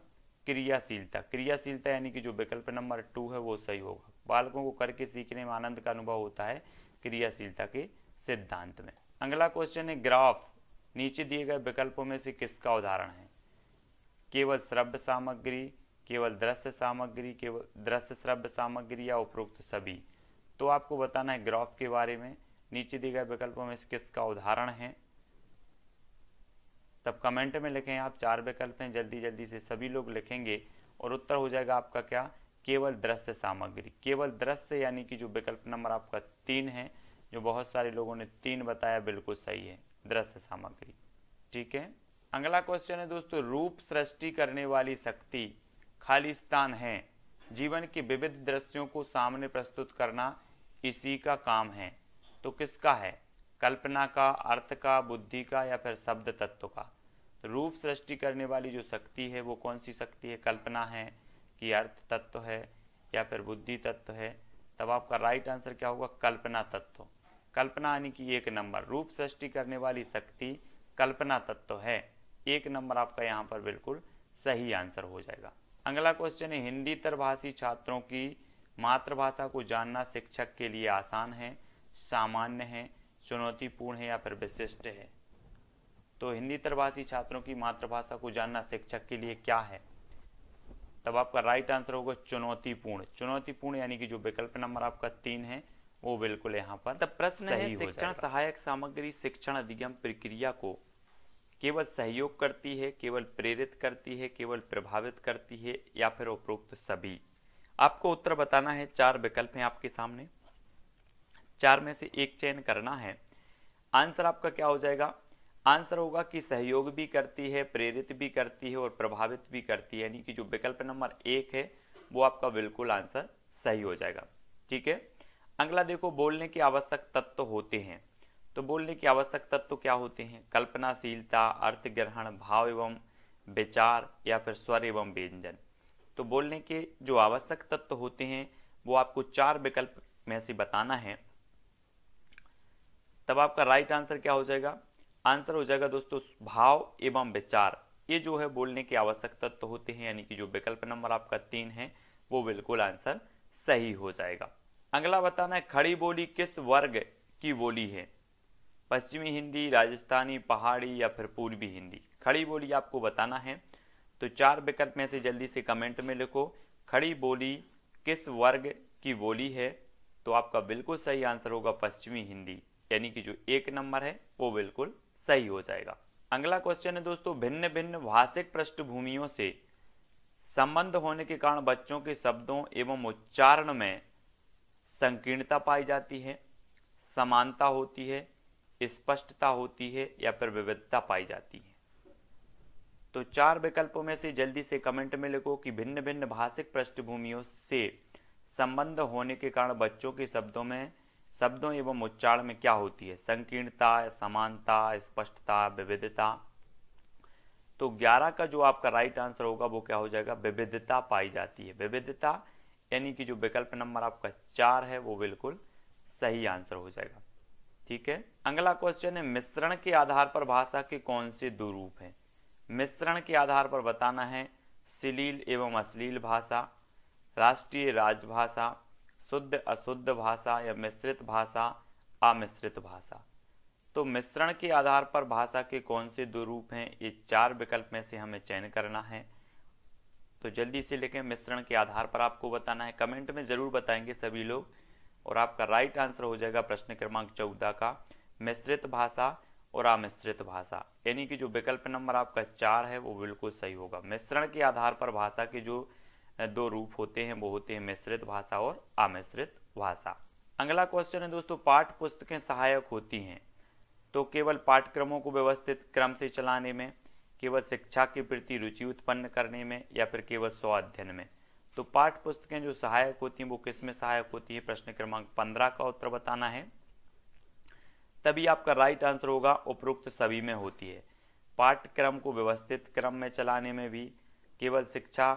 क्रियाशीलता। क्रियाशीलता यानी कि जो विकल्प नंबर 2 है वो सही होगा। बालकों को करके सीखने में आनंद का अनुभव होता है क्रियाशीलता के सिद्धांत में। अगला क्वेश्चन है, ग्राफ नीचे दिए गए विकल्पों में से किसका उदाहरण है? केवल श्रव्य सामग्री, केवल दृश्य सामग्री, केवल दृश्य श्रव्य सामग्री या उपरोक्त सभी। तो आपको बताना है ग्राफ के बारे में, नीचे दिए गए विकल्पों में से किसका उदाहरण है। तब कमेंट में लिखें आप, 4 विकल्प हैं, जल्दी जल्दी से सभी लोग लिखेंगे और उत्तर हो जाएगा आपका क्या? केवल दृश्य सामग्री। केवल दृश्य यानी कि जो विकल्प नंबर आपका 3 है, जो बहुत सारे लोगों ने 3 बताया, बिल्कुल सही है, दृश्य सामग्री। ठीक है। अगला क्वेश्चन है दोस्तों, रूप सृष्टि करने वाली शक्ति खाली स्थान है, जीवन के विविध दृश्यों को सामने प्रस्तुत करना इसी का काम है। तो किसका है? कल्पना का, अर्थ का, बुद्धि का या फिर शब्द तत्व का। रूप सृष्टि करने वाली जो शक्ति है वो कौन सी शक्ति है? कल्पना है कि अर्थ तत्व है या फिर बुद्धि तत्व है? तब आपका राइट आंसर क्या होगा? कल्पना तत्व। कल्पना यानी कि 1 नंबर। रूप सृष्टि करने वाली शक्ति कल्पना तत्व है, 1 नंबर आपका यहाँ पर बिल्कुल सही आंसर हो जाएगा। अगला क्वेश्चन है, हिंदीतर भाषी छात्रों की मातृभाषा को जानना शिक्षक के लिए आसान है, सामान्य है, चुनौतीपूर्ण है या फिर विशिष्ट है? तो हिंदीतर भाषी छात्रों की मातृभाषा को जानना शिक्षक के लिए क्या है? तब आपका राइट आंसर होगा चुनौतीपूर्ण। चुनौतीपूर्ण यानी कि जो विकल्प नंबर आपका 3 है वो बिल्कुल यहाँ पर तब प्रश्न है, शिक्षण सहायक सामग्री शिक्षण अधिगम प्रक्रिया को केवल सहयोग करती है, केवल प्रेरित करती है, केवल प्रभावित करती है या फिर उपरोक्त सभी? आपको उत्तर बताना है। 4 विकल्प हैं आपके सामने, 4 में से एक चयन करना है। आंसर आपका क्या हो जाएगा? आंसर होगा कि सहयोग भी करती है, प्रेरित भी करती है और प्रभावित भी करती है, यानी कि जो विकल्प नंबर 1 है वो आपका बिल्कुल आंसर सही हो जाएगा। ठीक है। अगला देखो, बोलने के आवश्यक तत्व होते हैं। तो बोलने के आवश्यक तत्व क्या होते हैं? कल्पनाशीलता, अर्थ ग्रहण, भाव एवं विचार या फिर स्वर एवं व्यंजन। तो बोलने के जो आवश्यक तत्व होते हैं वो आपको 4 विकल्प में से बताना है। तब आपका राइट आंसर क्या हो जाएगा? आंसर हो जाएगा दोस्तों भाव एवं विचार। ये जो है बोलने के आवश्यक तत्व होते हैं, यानी कि जो विकल्प नंबर आपका 3 है वो बिल्कुल आंसर सही हो जाएगा। अगला बताना है, खड़ी बोली किस वर्ग की बोली है? पश्चिमी हिंदी, राजस्थानी, पहाड़ी या फिर पूर्वी हिंदी? खड़ी बोली आपको बताना है। तो 4 विकल्प में से जल्दी से कमेंट में लिखो, खड़ी बोली किस वर्ग की बोली है? तो आपका बिल्कुल सही आंसर होगा पश्चिमी हिंदी, यानी कि जो 1 नंबर है वो बिल्कुल सही हो जाएगा। अगला क्वेश्चन है दोस्तों, भिन्न भिन्न भाषिक पृष्ठभूमियों से संबंध होने के कारण बच्चों के शब्दों एवं उच्चारण में संकीर्णता पाई जाती है, समानता होती है, स्पष्टता होती है या फिर विविधता पाई जाती है? तो 4 विकल्पों में से जल्दी से कमेंट में लिखो कि भिन्न भिन्न भाषिक पृष्ठभूमियों से संबंध होने के कारण बच्चों के शब्दों एवं उच्चारण में क्या होती है? संकीर्णता, समानता, स्पष्टता, विविधता। तो 11 का जो आपका राइट आंसर होगा वो क्या हो जाएगा? विविधता पाई जाती है। विविधता यानी कि जो विकल्प नंबर आपका 4 है वो बिल्कुल सही आंसर हो जाएगा। ठीक है, अगला क्वेश्चन है, मिश्रण के आधार पर भाषा के कौन से दो रूप हैं? मिश्रण के आधार पर बताना है, श्लील एवं अश्लील भाषा, राष्ट्रीय राजभाषा, शुद्ध अशुद्ध भाषा या मिश्रित भाषा, अमिश्रित भाषा। तो मिश्रण के आधार पर भाषा के कौन से दो रूप हैं? ये 4 विकल्प में से हमें चयन करना है। तो जल्दी से लिखें, मिश्रण के आधार पर आपको बताना है, कमेंट में जरूर बताएंगे सभी लोग। और आपका राइट आंसर हो जाएगा प्रश्न क्रमांक 14 का मिश्रित भाषा और अमिश्रित भाषा, यानी कि जो विकल्प नंबर आपका 4 है वो बिल्कुल सही होगा। मिश्रण के आधार पर भाषा के जो दो रूप होते हैं वो होते हैं मिश्रित भाषा और अमिश्रित भाषा। अगला क्वेश्चन है दोस्तों, पाठ्य पुस्तकें सहायक होती हैं तो केवल पाठ्यक्रमों को व्यवस्थित क्रम से चलाने में, केवल शिक्षा के प्रति रुचि उत्पन्न करने में या फिर केवल स्व अध्ययन में? तो पाठ्य पुस्तकें जो सहायक होती हैं वो किस में सहायक होती है? प्रश्न क्रमांक 15 का उत्तर बताना है, तभी आपका राइट आंसर होगा उपरोक्त सभी में होती है। पाठ्यक्रम को व्यवस्थित क्रम में चलाने में भी, केवल शिक्षा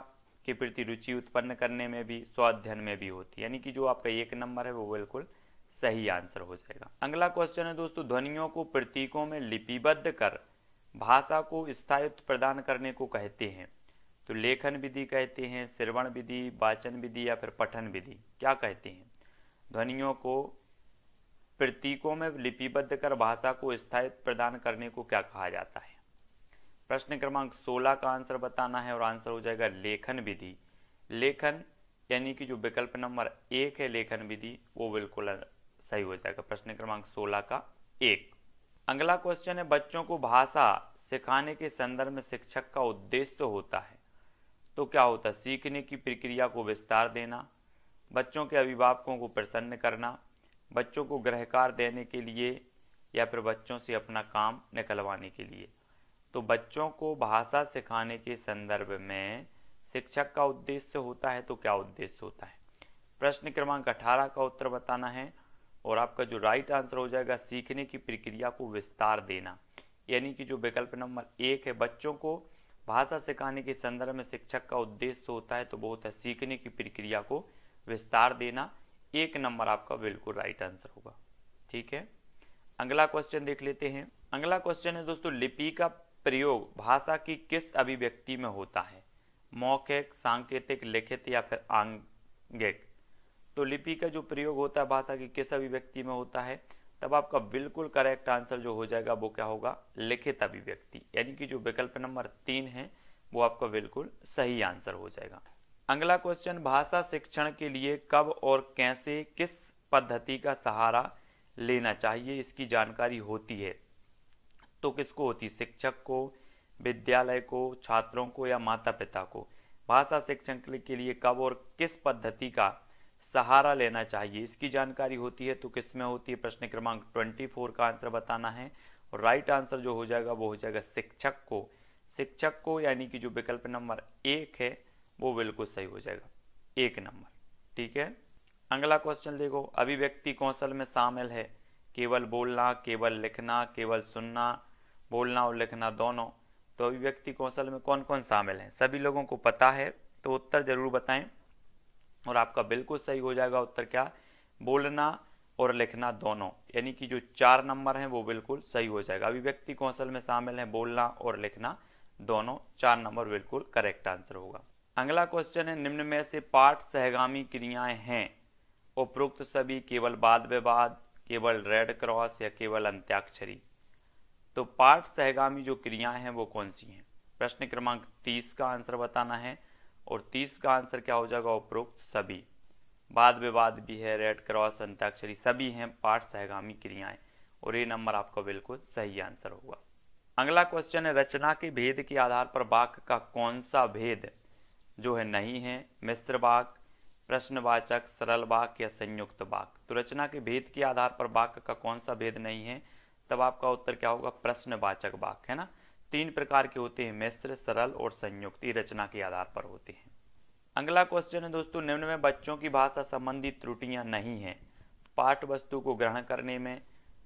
के प्रति रुचि उत्पन्न करने में भी, स्व अध्ययन में भी होती है, यानी कि जो आपका 1 नंबर है वो बिल्कुल सही आंसर हो जाएगा। अगला क्वेश्चन है दोस्तों, ध्वनियों को प्रतीकों में लिपिबद्ध कर भाषा को स्थायित्व प्रदान करने को कहते हैं? तो लेखन विधि कहते हैं, श्रवण विधि, वाचन विधि या फिर पठन विधि, क्या कहते हैं? ध्वनियों को प्रतीकों में लिपिबद्ध कर भाषा को स्थायित्व प्रदान करने को क्या कहा जाता है? प्रश्न क्रमांक 16 का आंसर बताना है और आंसर हो जाएगा लेखन विधि। लेखन यानी कि जो विकल्प नंबर 1 है लेखन विधि वो बिल्कुल सही हो जाएगा, प्रश्न क्रमांक 16 का 1। अगला क्वेश्चन है, बच्चों को भाषा सिखाने के संदर्भ में शिक्षक का उद्देश्य होता है तो क्या होता है? सीखने की प्रक्रिया को विस्तार देना, बच्चों के अभिभावकों को प्रसन्न करना, बच्चों को गृहकार्य देने के लिए या फिर बच्चों से अपना काम निकलवाने के लिए? तो बच्चों को भाषा सिखाने के संदर्भ में शिक्षक का उद्देश्य होता है तो क्या उद्देश्य होता है? प्रश्न क्रमांक 18 का उत्तर बताना है और आपका जो राइट आंसर हो जाएगा सीखने की प्रक्रिया को विस्तार देना, यानी कि जो विकल्प नंबर 1 है, बच्चों को भाषा सिखाने के संदर्भ में शिक्षक का उद्देश्य होता है तो वो होता है सीखने की प्रक्रिया को विस्तार देना। 1 नंबर आपका बिल्कुल राइट आंसर होगा। ठीक है, अगला क्वेश्चन देख लेते हैं। अगला क्वेश्चन है दोस्तों, लिपि का प्रयोग भाषा की किस अभिव्यक्ति में होता है? मौखिक, सांकेतिक, लिखित या फिर आंगिक? तो लिपि का जो प्रयोग होता है भाषा की किस अभिव्यक्ति में होता है? तब आपका बिल्कुल करेक्ट आंसर जो हो जाएगा वो क्या होगा? लिखित अभिव्यक्ति, यानी कि जो विकल्प नंबर 3 है वो आपका बिल्कुल सही आंसर हो जाएगा। अगला क्वेश्चन, भाषा शिक्षण के लिए कब और कैसे किस पद्धति का सहारा लेना चाहिए इसकी जानकारी होती है? तो किसको होती है? शिक्षक को, विद्यालय को, छात्रों को या माता पिता को? भाषा शिक्षण के लिए कब और किस पद्धति का सहारा लेना चाहिए इसकी जानकारी होती है तो किस में होती है? प्रश्न क्रमांक 24 का आंसर बताना है और राइट आंसर जो हो जाएगा वो हो जाएगा शिक्षक को। शिक्षक को यानी कि जो विकल्प नंबर 1 है वो बिल्कुल सही हो जाएगा, 1 नंबर। ठीक है, अगला क्वेश्चन देखो, अभिव्यक्ति कौशल में शामिल है केवल बोलना, केवल लिखना, केवल सुनना, बोलना और लिखना दोनों? तो अभिव्यक्ति कौशल में कौन कौन शामिल है सभी लोगों को पता है तो उत्तर जरूर बताएं और आपका बिल्कुल सही हो जाएगा उत्तर क्या? बोलना और लिखना दोनों, यानी कि जो 4 नंबर है वो बिल्कुल सही हो जाएगा। अभिव्यक्ति कौशल में शामिल है बोलना और लिखना दोनों, 4 नंबर बिल्कुल करेक्ट आंसर होगा। अगला क्वेश्चन है, निम्न में से पाठ सहगामी क्रियाएं हैं उपरोक्त सभी केवल वाद विवाद, केवल रेड क्रॉस या केवल अंत्याक्षरी? तो पाठ सहगामी जो क्रियाएं हैं वो कौन सी हैं? प्रश्न क्रमांक 30 का आंसर बताना है और 30 का आंसर क्या हो जाएगा, उपरोक्त सभी। वाद विवाद भी है, रेड क्रॉस, अंताक्षरी सभी हैं पाठ सहगामी क्रियाएं, और ये नंबर आपका बिल्कुल सही आंसर होगा। अगला क्वेश्चन है, रचना के भेद के आधार पर वाक्य का कौन सा भेद जो है नहीं है, मिश्र वाक्य, प्रश्नवाचक, सरल वाक्य या संयुक्त वाक्य। तो रचना के भेद के आधार पर वाक्य का कौन सा भेद नहीं है, तब आपका उत्तर क्या होगा, प्रश्नवाचक वाक्य, है ना। 3 प्रकार के होते हैं, मिश्र, सरल और संयुक्त, ये रचना के आधार पर होते हैं। अगला क्वेश्चन है दोस्तों, निम्न में बच्चों की भाषा संबंधी त्रुटियां नहीं हैं। पाठ वस्तु को ग्रहण करने में,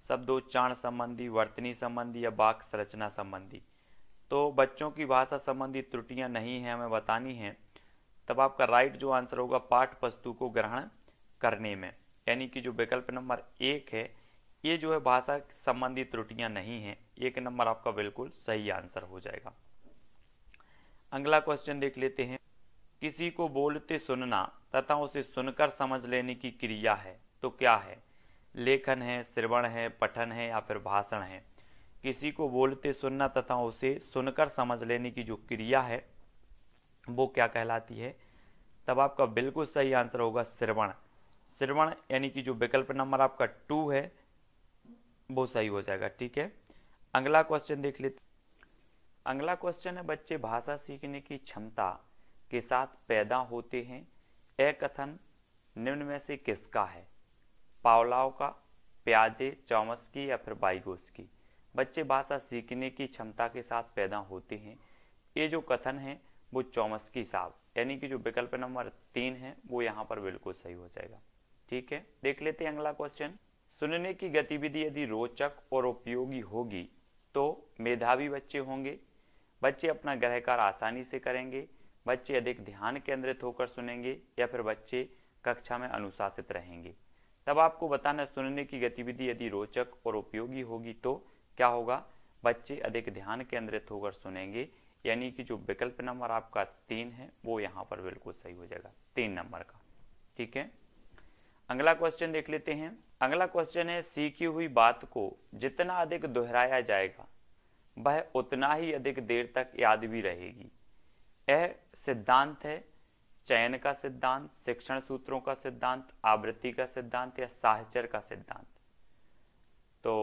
शब्दोच्चारण संबंधी, वर्तनी संबंधी या वाक्य संरचना संबंधी। तो बच्चों की भाषा संबंधी त्रुटियां नहीं है हमें बतानी है, तब आपका राइट जो आंसर होगा, पाठ वस्तु को ग्रहण करने में, यानी कि जो विकल्प नंबर 1 है ये जो है भाषा संबंधी त्रुटियां नहीं है, 1 नंबर आपका बिल्कुल सही आंसर हो जाएगा। अगला क्वेश्चन देख लेते हैं, किसी को बोलते सुनना तथा उसे सुनकर समझ लेने की क्रिया है, तो क्या है, लेखन है, श्रवण है, पठन है या फिर भाषण है। किसी को बोलते सुनना तथा उसे सुनकर समझ लेने की जो क्रिया है वो क्या कहलाती है, तब आपका बिल्कुल सही आंसर होगा श्रवण। श्रवण यानी कि जो विकल्प नंबर आपका 2 है वो सही हो जाएगा, ठीक है। अगला क्वेश्चन देख लेते। अगला क्वेश्चन है, बच्चे भाषा सीखने की क्षमता के साथ पैदा होते हैं, यह कथन निम्न में से किसका है, पावलोव का, पियाजे, चॉम्स्की या फिर वाइगोत्स्की। बच्चे भाषा सीखने की क्षमता के साथ पैदा होते हैं, ये जो कथन है वो चॉम्स्की साहब, यानी कि जो विकल्प नंबर 3 है वो यहाँ पर बिल्कुल सही हो जाएगा, ठीक है। देख लेते हैं अगला क्वेश्चन, सुनने की गतिविधि यदि रोचक और उपयोगी होगी तो मेधावी बच्चे होंगे, बच्चे अपना गृह कार्य आसानी से करेंगे, बच्चे अधिक ध्यान केंद्रित होकर सुनेंगे या फिर बच्चे कक्षा में अनुशासित रहेंगे। तब आपको बताना, सुनने की गतिविधि यदि रोचक और उपयोगी होगी तो क्या होगा, बच्चे अधिक ध्यान केंद्रित होकर सुनेंगे, यानी कि जो विकल्प नंबर आपका 3 है वो यहाँ पर बिल्कुल सही हो जाएगा, 3 नंबर का, ठीक है। अगला क्वेश्चन देख लेते हैं। अगला क्वेश्चन है, सीखी हुई बात को जितना अधिक दोहराया जाएगा वह उतना ही अधिक देर तक याद भी रहेगी। यह सिद्धांत है चयन का सिद्धांत, शिक्षण सूत्रों का सिद्धांत, आवृत्ति का सिद्धांत या साहचर्य का सिद्धांत। तो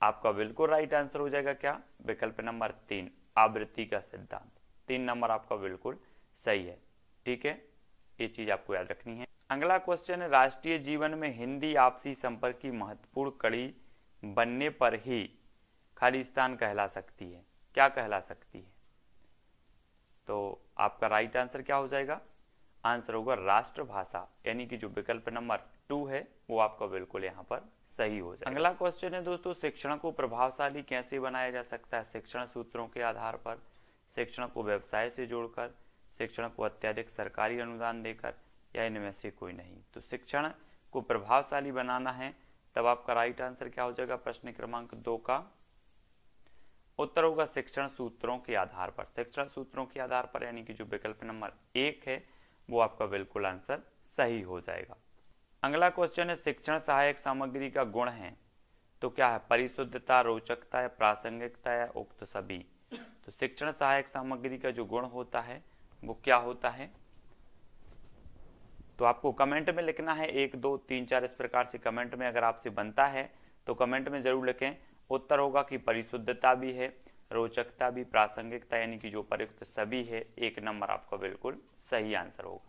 आपका बिल्कुल राइट आंसर हो जाएगा क्या, विकल्प नंबर 3, आवृत्ति का सिद्धांत। 3 नंबर आपका बिल्कुल सही है, ठीक है, ये चीज आपको याद रखनी है। अगला क्वेश्चन है, राष्ट्रीय जीवन में हिंदी आपसी संपर्क की महत्वपूर्ण कड़ी बनने पर ही खाली स्थान कहला सकती है, क्या कहला सकती है। तो आपका राइट आंसर क्या हो जाएगा, आंसर होगा राष्ट्रभाषा, यानी कि जो विकल्प नंबर 2 है वो आपका बिल्कुल यहाँ पर सही हो जाएगा। अगला क्वेश्चन है दोस्तों, शिक्षण को प्रभावशाली कैसे बनाया जा सकता है, शिक्षण सूत्रों के आधार पर, शिक्षण को व्यवसाय से जोड़कर, शिक्षण को अत्यधिक सरकारी अनुदान देकर, या इनमें से कोई नहीं। तो शिक्षण को प्रभावशाली बनाना है, तब आपका राइट आंसर क्या हो जाएगा, प्रश्न क्रमांक 2 का उत्तर होगा शिक्षण सूत्रों के आधार पर। शिक्षण सूत्रों के आधार पर यानी कि जो विकल्प नंबर 1 है वो आपका बिल्कुल आंसर सही हो जाएगा। अगला क्वेश्चन है, शिक्षण सहायक सामग्री का गुण है, तो क्या है, परिशुद्धता, रोचकता या प्रासंगिकता या उक्त सभी। तो शिक्षण सहायक सामग्री का जो गुण होता है वो क्या होता है, तो आपको कमेंट में लिखना है, 1 2 3 4 इस प्रकार से कमेंट में अगर आपसे बनता है तो कमेंट में जरूर लिखें। उत्तर होगा कि परिशुद्धता भी है, रोचकता भी, प्रासंगिकता यानी कि जो प्रयुक्त सभी है, 1 नंबर आपका बिल्कुल सही आंसर होगा।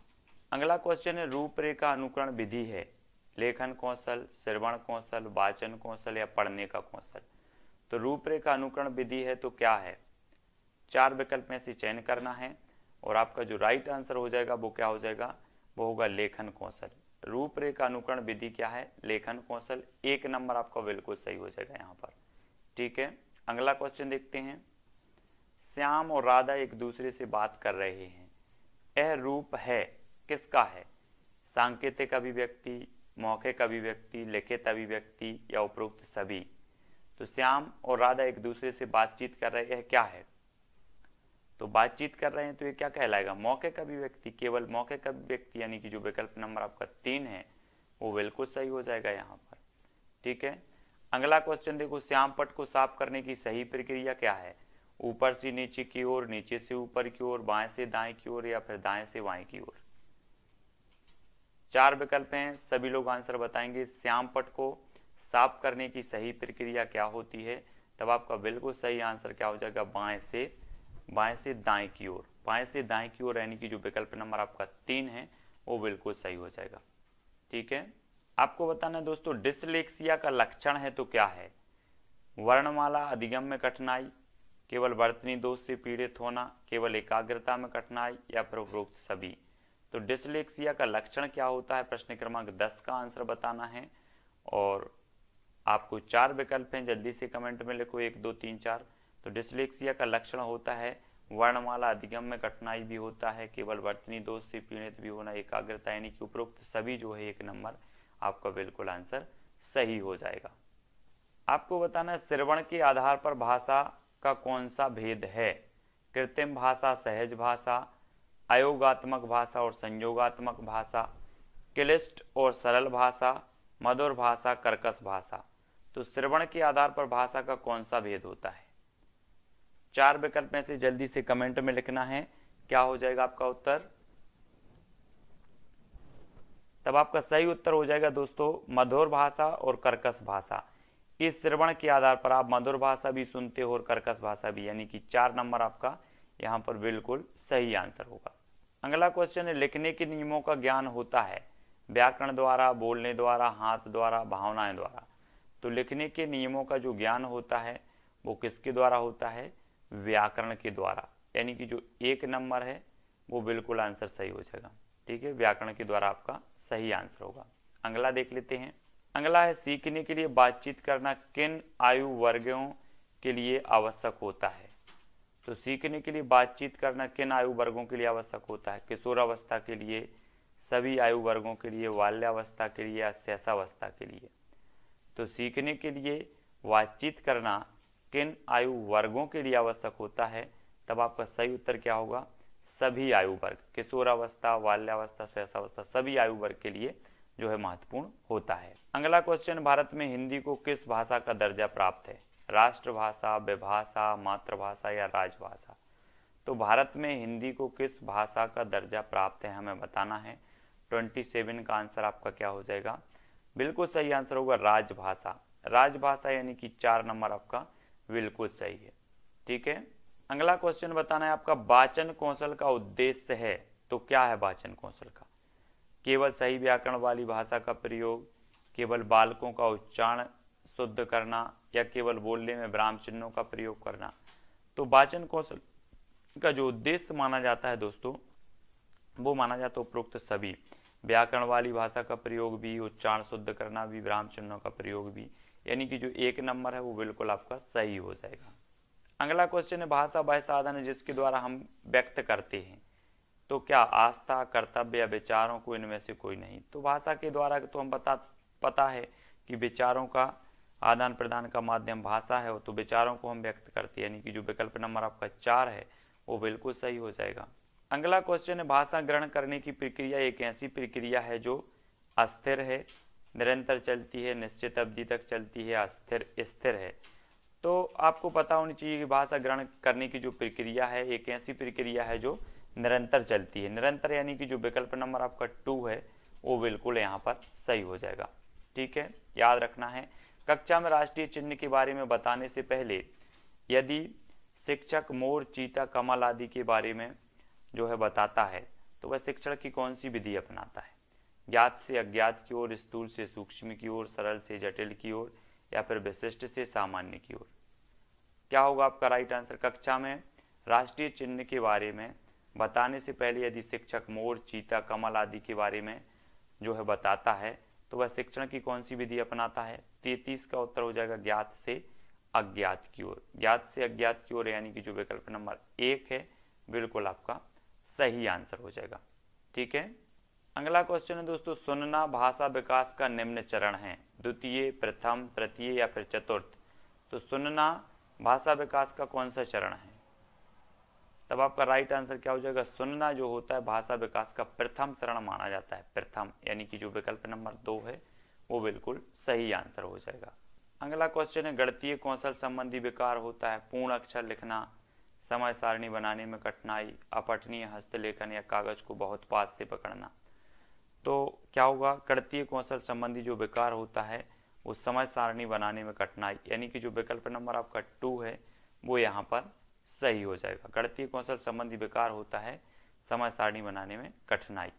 अगला क्वेश्चन है, रूपरेखा अनुकरण विधि है, लेखन कौशल, श्रवण कौशल, वाचन कौशल या पढ़ने का कौशल। तो रूपरेखा अनुकरण विधि है तो क्या है, 4 विकल्प में से चयन करना है और आपका जो राइट आंसर हो जाएगा वो क्या हो जाएगा, वो होगा लेखन कौशल। रूपरेखा अनुकरण विधि क्या है, लेखन कौशल, 1 नंबर आपका बिल्कुल सही हो जाएगा यहाँ पर, ठीक है। अगला क्वेश्चन देखते हैं, श्याम और राधा एक दूसरे से बात कर रहे हैं, यह रूप है किसका है, सांकेतिक अभिव्यक्ति, मौखिक अभिव्यक्ति, लिखित अभिव्यक्ति या उपरोक्त सभी। तो श्याम और राधा एक दूसरे से बातचीत कर रहे हैं, क्या है, तो बातचीत कर रहे हैं तो ये क्या कहलाएगा, मौखिक अभिव्यक्ति, केवल मौखिक अभिव्यक्ति, यानी कि जो विकल्प नंबर आपका 3 है वो बिल्कुल सही हो जाएगा यहाँ पर, ठीक है। अगला क्वेश्चन देखो, श्याम पट को साफ करने की सही प्रक्रिया क्या है, ऊपर से नीचे की ओर, नीचे से ऊपर की ओर, बाएं से दाएं की ओर या फिर दाएं से बाएं की ओर। 4 विकल्प हैं, सभी लोग आंसर बताएंगे। श्याम पट को साफ करने की सही प्रक्रिया क्या होती है? तब आपका बिल्कुल सही आंसर क्या हो जाएगा? बाएं से दाएं की ओर। बाएं से दाएं की ओर यानी कि जो विकल्प नंबर आपका 3 है वो बिल्कुल सही हो जाएगा। ठीक है, आपको बताना है दोस्तों डिसलेक्सिया का लक्षण है तो क्या है? वर्णमाला अधिगम में कठिनाई, केवल वर्तनी दोष से पीड़ित होना, केवल एकाग्रता में कठिनाई या फिर उपरोक्त सभी। तो डिसलेक्सिया का लक्षण क्या होता है? प्रश्न क्रमांक 10 का आंसर बताना है और आपको 4 विकल्प हैं, जल्दी से कमेंट में लिखो 1 2 3 4। तो डिसलेक्सिया का लक्षण होता है वर्णमाला अधिगम में कठिनाई भी होता है, केवल वर्तनी दोष से पीड़ित भी होना, एकाग्रता, यानी कि उपरोक्त सभी जो है 1 नंबर आपका बिल्कुल आंसर सही हो जाएगा। आपको बताना है श्रवण के आधार पर भाषा का कौन सा भेद है? कृत्रिम भाषा, सहज भाषा, अयोगात्मक भाषा और संयोगात्मक भाषा, क्लिष्ट और सरल भाषा, मधुर भाषा, कर्कश भाषा। तो श्रवण के आधार पर भाषा का कौन सा भेद होता है? 4 विकल्प में से जल्दी से कमेंट में लिखना है क्या हो जाएगा आपका उत्तर। तब आपका सही उत्तर हो जाएगा दोस्तों मधुर भाषा और कर्कश भाषा। इस श्रवण के आधार पर आप मधुर भाषा भी सुनते हो और कर्कश भाषा भी, यानी कि 4 नंबर आपका यहाँ पर बिल्कुल सही आंसर होगा। अगला क्वेश्चन है लिखने के नियमों का ज्ञान होता है व्याकरण द्वारा, बोलने द्वारा, हाथ द्वारा, भावनाएं द्वारा। तो लिखने के नियमों का जो ज्ञान होता है वो किसके द्वारा होता है? व्याकरण के द्वारा, यानी कि जो 1 नंबर है वो बिल्कुल आंसर सही हो जाएगा। ठीक है, व्याकरण के द्वारा आपका सही आंसर होगा। अगला देख लेते हैं। अगला है सीखने के लिए बातचीत करना किन आयु वर्गों के लिए आवश्यक होता है? तो सीखने के लिए बातचीत करना किन आयु वर्गों के लिए आवश्यक होता है? किशोरावस्था के लिए, सभी आयु वर्गों के लिए, बाल्यावस्था के लिए या शैशवावस्था के लिए? तो सीखने के लिए बातचीत करना किन आयु वर्गों के लिए आवश्यक होता है? तब आपका सही उत्तर क्या होगा? सभी आयु वर्ग, किशोरावस्था, बाल्यावस्था, शैशवावस्था, सभी आयु वर्ग के लिए जो है महत्वपूर्ण होता है। अगला क्वेश्चन भारत में हिंदी को किस भाषा का दर्जा प्राप्त है? राष्ट्रभाषा, विभाषा, मातृभाषा या राजभाषा? तो भारत में हिंदी को किस भाषा का दर्जा प्राप्त है हमें बताना है। 27 का आंसर आपका क्या हो जाएगा? बिल्कुल सही आंसर होगा राजभाषा। राजभाषा यानी कि 4 नंबर आपका बिल्कुल सही है। ठीक है, अगला क्वेश्चन बताना है आपका वाचन कौशल का उद्देश्य है तो क्या है वाचन कौशल का? केवल सही व्याकरण वाली भाषा का प्रयोग, केवल बालकों का उच्चारण शुद्ध करना या केवल बोलने में विराम चिन्हों का प्रयोग करना? तो वाचन कौशल का जो उद्देश्य माना जाता है दोस्तों वो माना जाता है उपरोक्त सभी, व्याकरण वाली भाषा का प्रयोग भी, उच्चारण शुद्ध करना भी, विराम चिन्हों का प्रयोग भी, यानी कि जो 1 नंबर है वो बिल्कुल आपका सही हो जाएगा। अगला क्वेश्चन है भाषा वह साधन है जिसके द्वारा हम व्यक्त करते हैं तो क्या आस्था, कर्तव्य या विचारों को इनमें से कोई नहीं? तो भाषा के द्वारा तो हम पता है कि विचारों का आदान प्रदान का माध्यम भाषा है, तो विचारों को हम व्यक्त करते हैं, यानी कि जो विकल्प नंबर आपका 4 है वो बिल्कुल सही हो जाएगा। अगला क्वेश्चन है भाषा ग्रहण करने की प्रक्रिया एक ऐसी प्रक्रिया है जो अस्थिर है, निरंतर चलती है, निश्चित अवधि तक चलती है, स्थिर है? तो आपको पता होनी चाहिए कि भाषा ग्रहण करने की जो प्रक्रिया है एक ऐसी प्रक्रिया है जो निरंतर चलती है। निरंतर यानी कि जो विकल्प नंबर आपका 2 है वो बिल्कुल यहाँ पर सही हो जाएगा। ठीक है, याद रखना है कक्षा में राष्ट्रीय चिन्ह के बारे में बताने से पहले यदि शिक्षक मोर, चीता, कमल आदि के बारे में जो है बताता है तो वह शिक्षण की कौन सी विधि अपनाता है? ज्ञात से अज्ञात की ओर, स्थूल से सूक्ष्म की ओर, सरल से जटिल की ओर या फिर विशिष्ट से सामान्य की ओर? क्या होगा आपका राइट आंसर? कक्षा में राष्ट्रीय चिन्ह के बारे में बताने से पहले यदि शिक्षक मोर, चीता, कमल आदि के बारे में जो है बताता है तो वह शिक्षण की कौन सी विधि अपनाता है? 33 का उत्तर हो जाएगा ज्ञात से अज्ञात की ओर। ज्ञात से अज्ञात की ओर यानी कि जो विकल्प नंबर 1 है बिल्कुल आपका सही आंसर हो जाएगा। ठीक है, अगला क्वेश्चन है दोस्तों सुनना भाषा विकास का निम्न चरण है, द्वितीय, प्रथम, तृतीय या फिर चतुर्थ? तो सुनना भाषा विकास का कौन सा चरण है? तब आपका राइट आंसर क्या हो जाएगा? सुनना जो होता है भाषा विकास का प्रथम चरण माना जाता है, प्रथम, यानी कि जो विकल्प नंबर 2 है वो बिल्कुल सही आंसर हो जाएगा। अगला क्वेश्चन है गणितीय कौशल संबंधी विकार होता है पूर्ण अक्षर लिखना, समय सारणी बनाने में कठिनाई, अपठनीय हस्तलेखन या कागज को बहुत पास से पकड़ना। तो क्या होगा, गणितीय कौशल संबंधी जो विकार होता है वो समय सारणी बनाने में कठिनाई, यानी कि जो विकल्प नंबर आपका 2 है वो यहाँ पर सही हो जाएगा। गणितीय कौशल संबंधी विकार होता है समय सारणी बनाने में कठिनाई।